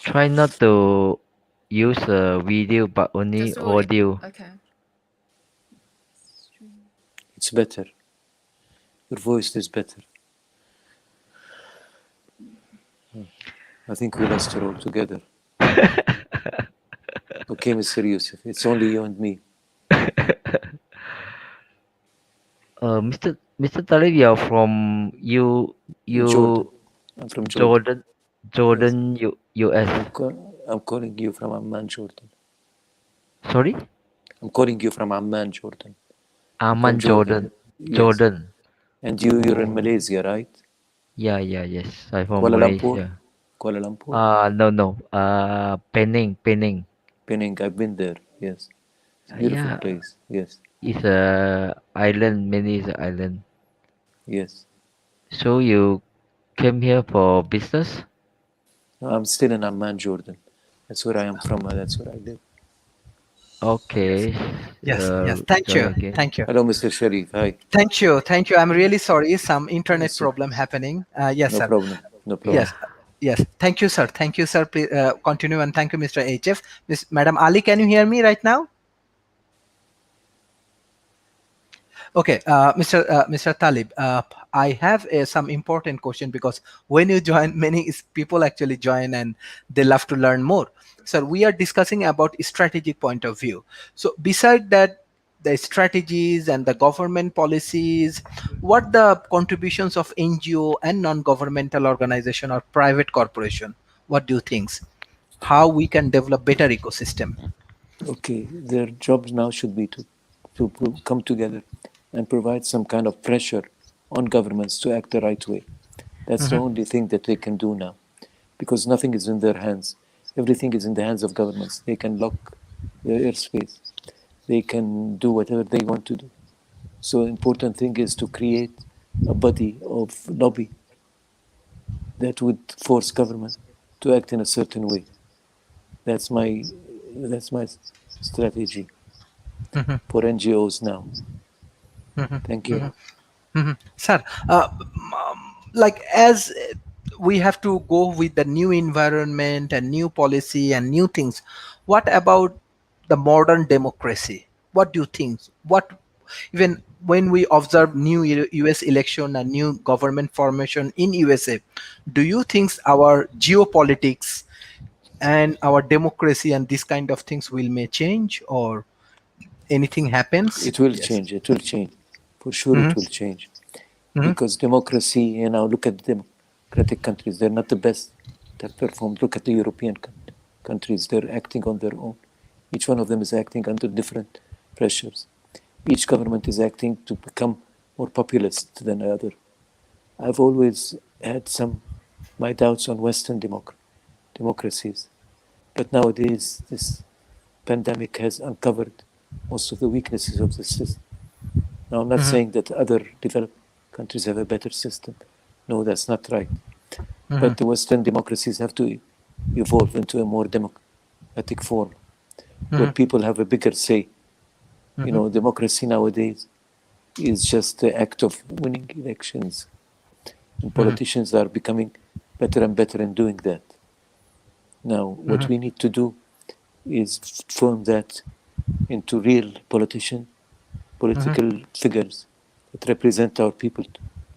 Try not to use video but only Just audio. audio. Okay. It's better. Your voice is better. I think we lost her altogether. Okay, Mr. Yusuf. It's only you and me. Mr. Talib, you're from Jordan. I'm from Jordan. Jordan, US. I'm calling you from Amman, Jordan. Sorry? I'm calling you from Amman, Jordan. Amman, Jordan. Yes. Jordan. And you're in Malaysia, right? Yes. I'm from Kuala Malaysia. Lumpur? Kuala Lumpur? No. Penang. Penang, I've been there, yes. It's a beautiful place, yes. It's a island, many is a island. Yes. So you came here for business? No, I'm still in Amman, Jordan. That's where I am from. That's where I live. Okay. Yes. Thank you. Okay. Thank you. Hello, Mr. Sharif. Hi. Thank you. I'm really sorry. Some internet Yes, problem happening. Yes, no sir. problem. No problem. Yes. Thank you, sir. Please continue, and thank you, Mr. HF. Madam Ali, can you hear me right now? Okay, Mr. Talib, I have some important question, because when you join, many people actually join and they love to learn more. So we are discussing about strategic point of view. So beside that, the strategies and the government policies, what the contributions of NGO and non-governmental organization or private corporation? What do you think? How we can develop better ecosystem? Okay, their jobs now should be to come together and provide some kind of pressure on governments to act the right way. That's the only thing that they can do now, because nothing is in their hands. Everything is in the hands of governments. They can lock their airspace. They can do whatever they want to do. So important thing is to create a body of lobby that would force government to act in a certain way. That's my strategy for NGOs now. Thank you. Sir, like as we have to go with the new environment and new policy and new things, what about the modern democracy? What do you think? What, even when we observe new US election and new government formation in USA, do you think our geopolitics and our democracy and this kind of things may change, or anything happens? It will change. It will change. For sure, it will change. Because democracy, look at democratic countries. They're not the best that performed. Look at the European countries. They're acting on their own. Each one of them is acting under different pressures. Each government is acting to become more populist than the other. I've always had my doubts on Western democracies. But nowadays, this pandemic has uncovered most of the weaknesses of the system. Now, I'm not saying that other developed countries have a better system. No, that's not right. But the Western democracies have to evolve into a more democratic form, where people have a bigger say. Democracy nowadays is just the act of winning elections. And politicians are becoming better and better in doing that. Now, what we need to do is form that into real political figures that represent our people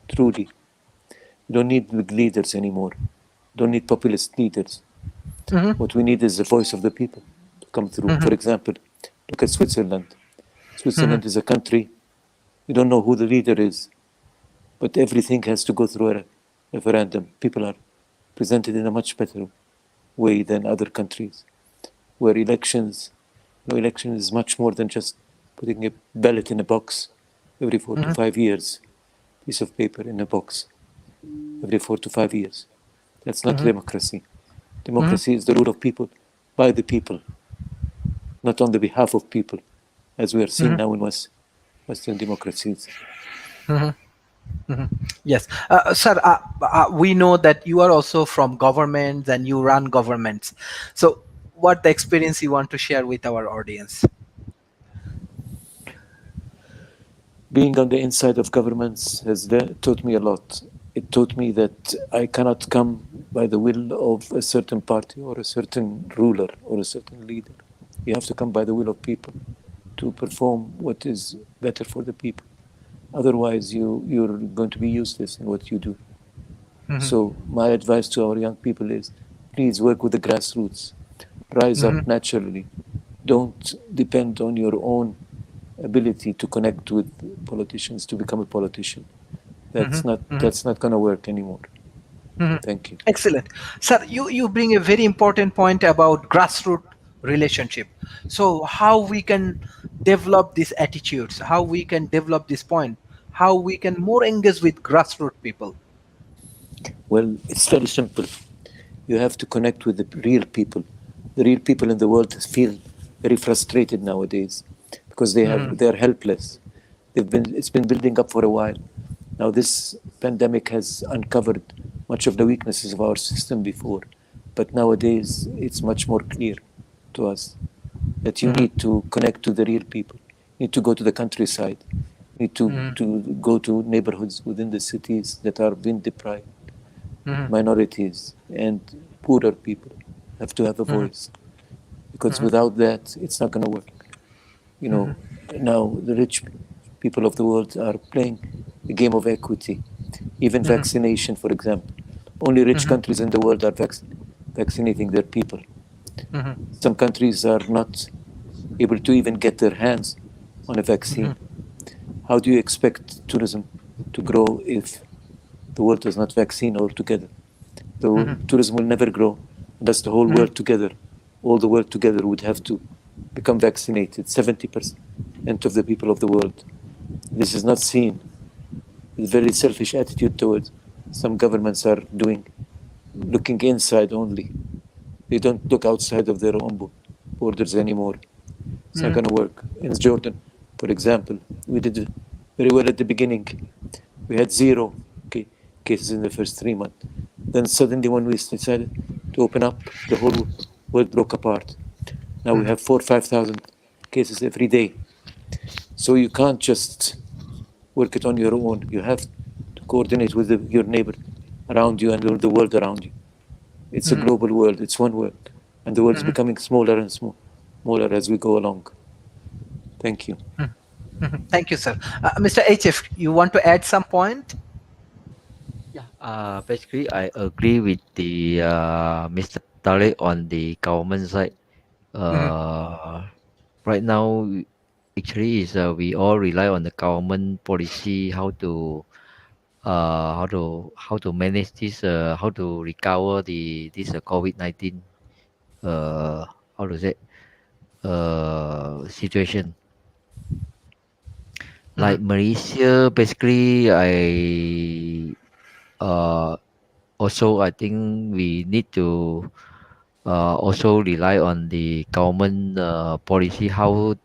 truly. We don't need big leaders anymore. Don't need populist leaders. What we need is the voice of the people to come through. For example, look at Switzerland. Switzerland is a country, we don't know who the leader is, but everything has to go through a referendum. People are presented in a much better way than other countries, where elections No, election is much more than just putting a ballot in a box every 4 to 5 years, piece of paper in a box every 4 to 5 years. That's not democracy. Democracy is the rule of people by the people, not on the behalf of people, as we are seeing now in Western democracies. Yes, sir. We know that you are also from governments and you run governments. So, what the experience you want to share with our audience? Being on the inside of governments has taught me a lot. It taught me that I cannot come by the will of a certain party or a certain ruler or a certain leader. You have to come by the will of people to perform what is better for the people. Otherwise, you're going to be useless in what you do. So my advice to our young people is, please work with the grassroots. Rise up naturally. Don't depend on your own ability to connect with politicians to become a politician. That's not going to work anymore. Thank you. Excellent, sir. You bring a very important point about grassroots relationship. So, how we can develop these attitudes? How we can develop this point? How we can more engage with grassroots people? Well, it's very simple. You have to connect with the real people. The real people in the world feel very frustrated nowadays because they're helpless. It's been building up for a while. Now this pandemic has uncovered much of the weaknesses of our system before, but nowadays it's much more clear to us that you need to connect to the real people. You need to go to the countryside. You need to go to neighborhoods within the cities that are being deprived. Minorities and poorer people have to have a voice, because without that it's not going to work. You know, now the rich people of the world are playing the game of equity. Even vaccination, for example, only rich countries in the world are vaccinating their people. Some countries are not able to even get their hands on a vaccine. How do you expect tourism to grow if the world does not vaccine altogether? So tourism will never grow unless the whole world together, all the world together would have to become vaccinated, 70% of the people of the world. This is not seen. It's a very selfish attitude towards some governments are doing, looking inside only. They don't look outside of their own borders anymore. It's not going to work. In Jordan, for example, we did very well at the beginning. We had 0 cases in the first 3 months. Then suddenly when we decided to open up, the whole world broke apart. Now we have 4,000 or 5,000 cases every day. So you can't just work it on your own. You have to coordinate with your neighbor around you and the world around you. It's a global world. It's one world. And the world is becoming smaller and smaller as we go along. Thank you. Thank you, sir. Mr. HF, you want to add some point? Yeah. Basically, I agree with the Mr. Tariq on the government side. Right now, actually, is we all rely on the government policy how to manage this how to recover this COVID-19 how to say situation. Like Malaysia, basically, also I think we need to also rely on the government policy how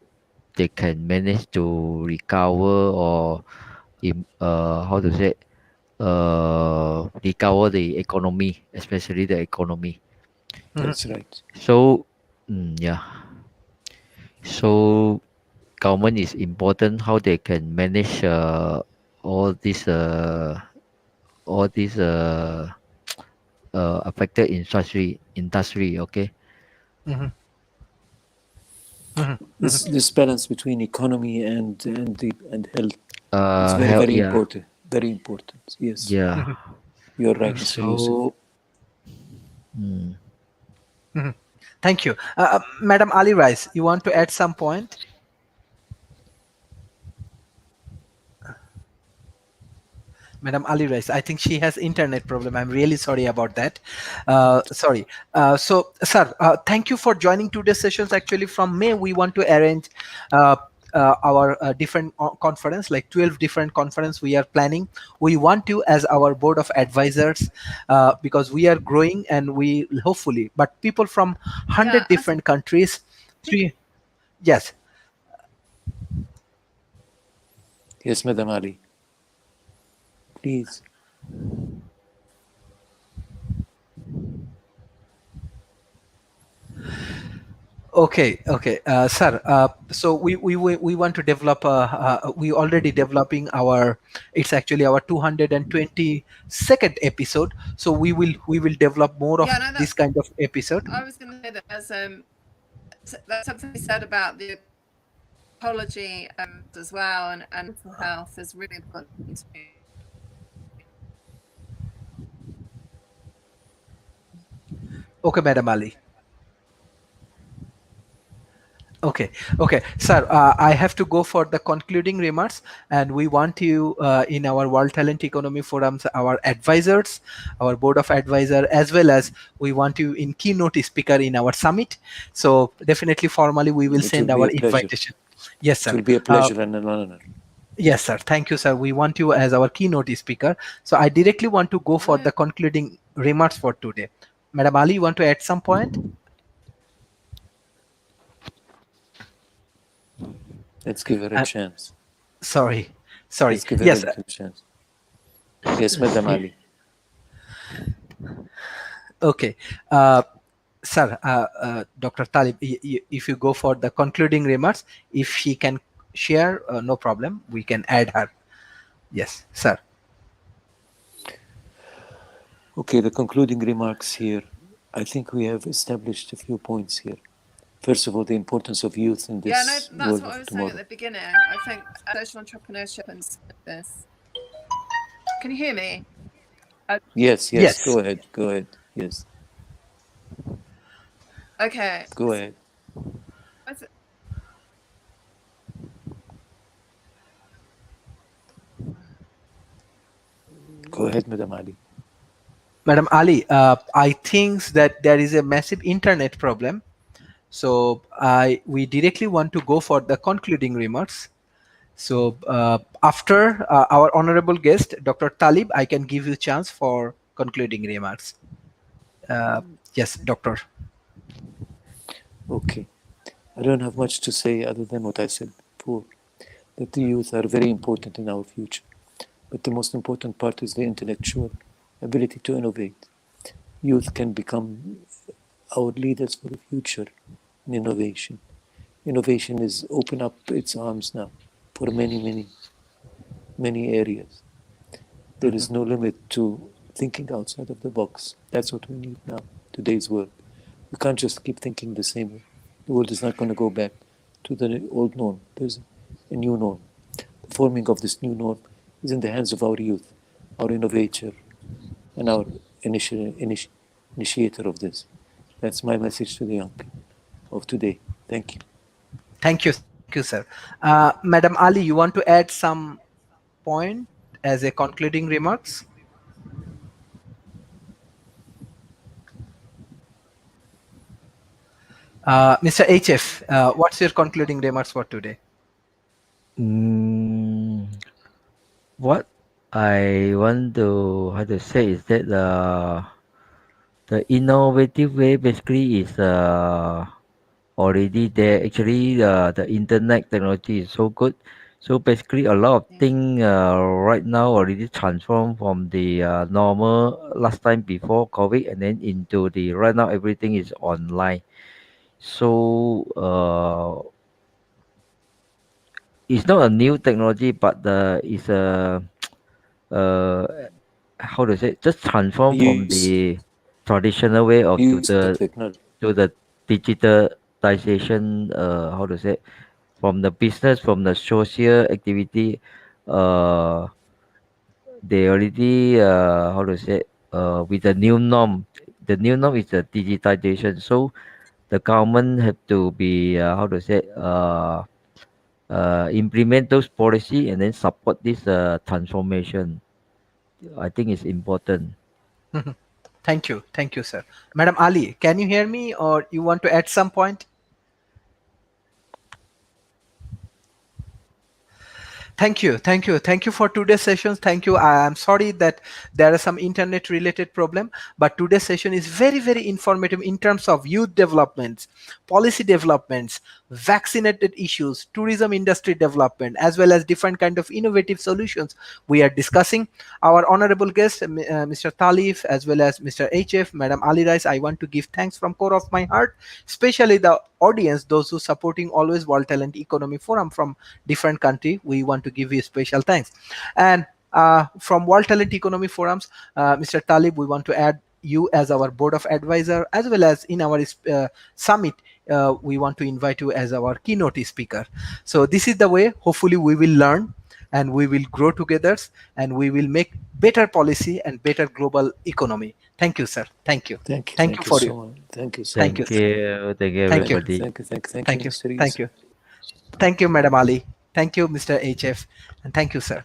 they can manage to recover or how to say recover the economy, especially the economy. That's right. So yeah, so government is important how they can manage all this uh, all this affected industry. Okay. This balance between economy and health, it's very, very Yeah. important. Very important. Yes. Yeah. You're right, Mr. Yusuf. So mm, Thank you. Madam Ali Rice, you want to add some point? Madam Ali Rice, I think she has internet problem. I'm really sorry about that. Sorry. So, sir, thank you for joining today's sessions. Actually, from May, we want to arrange uh, our different conference, like 12 different conference we are planning. We want you as our board of advisors because we are growing and we hopefully, but people from Yeah, 100 I different countries, three, yes. Yes, Madam Ali. Please. Okay, okay, sir. So we want to develop. We already developing our. It's actually our 222nd episode. So we will develop more yeah, of no, this that's. kind of episode. I was going to say that there's something said about the ecology as well, and mental health is really important to me. Okay, Madam Ali. Okay, okay, sir. I have to go for the concluding remarks, and we want you in our World Talent Economy Forums, our advisors, our board of advisor, as well as we want you in keynote speaker in our summit. So definitely, formally, we will It will send be our a pleasure. invitation. Yes, It sir. will be a Uh, pleasure and an honor. yes, sir. Thank you, sir. We want you as our keynote speaker. So I directly want to go for Yeah. the concluding remarks for today. Madam Ali, you want to add some point? Let's give her a Uh, chance. sorry, sorry. Let's give her a Yes, little chance. Yes, Madam See, Ali. okay. Sir, Dr. Talib, if you go for the concluding remarks, if she can share, no problem, we can add her. Yes, sir. Okay, the concluding remarks here. I think we have established a few points here. First of all, the importance of youth in Yeah, no, this that's world what I of was saying at tomorrow. the beginning. I think social entrepreneurship and this. Can you hear me? Yes, yes, Yes. go ahead, go ahead. Yes, Okay. go ahead. I th- Go ahead, Madam Ali. Madam Ali, I think that there is a massive internet problem. So we directly want to go for the concluding remarks. So after our honorable guest, Dr. Talib, I can give you chance for concluding remarks. Yes, doctor. Okay. I don't have much to say other than what I said before, that the youth are very important in our future. But the most important part is the intellectual ability to innovate. Youth can become our leaders for the future in innovation. Innovation is open up its arms now for many, many, many areas. There is no limit to thinking outside of the box. That's what we need now, today's world. We can't just keep thinking the same way. The world is not going to go back to the old norm. There's a new norm. The forming of this new norm is in the hands of our youth, our innovator, and our initiator of this. That's my message to the young people of today. Thank you. Thank you, sir. Madam Ali, you want to add some point as a concluding remarks? Mr. HF, what's your concluding remarks for today? mm, what I want to how to say is that the innovative way basically is already there. Actually, the internet technology is so good. So basically, a lot of yeah. thing right now already transformed from the normal last time before COVID, and then into the right now everything is online. So it's not a new technology, but it's a uh, how to say, just transform from Use, the traditional way of use the technology. to the digitalization. How to say, from the business, from the social activity. Uh, they already how to say, with the new norm. The new norm is the digitization. So the government have to be how to say, implement those policy and then support this transformation. I think it's important. Thank you, sir. Madam Ali, can you hear me, or you want to add some point? Thank you for today's sessions. Thank you. I'm sorry that there are some internet related problem, but today's session is very informative in terms of youth developments, policy developments, vaccinated issues, tourism industry development, as well as different kind of innovative solutions we are discussing. Our honorable guest, Mr. Talif, as well as Mr. HF, Madam Ali Rais, I want to give thanks from core of my heart, especially the audience, those who supporting always World Talent Economy Forum from different country. We want to give you special thanks. And from World Talent Economy Forums, Mr. Talib, we want to add you as our board of advisor, as well as in our summit, we want to invite you as our keynote speaker. So this is the way, hopefully we will learn and we will grow together, and we will make better policy and better global economy. Thank you, sir. Thank you. Thank you for so you. much. Thank you so Thank much. you, sir. Thank you, Thank you. everybody. Thank Thank you, you. Mr. Thank you. Thank you, Madam Ali. Thank you, Mr. HF. And thank you, sir.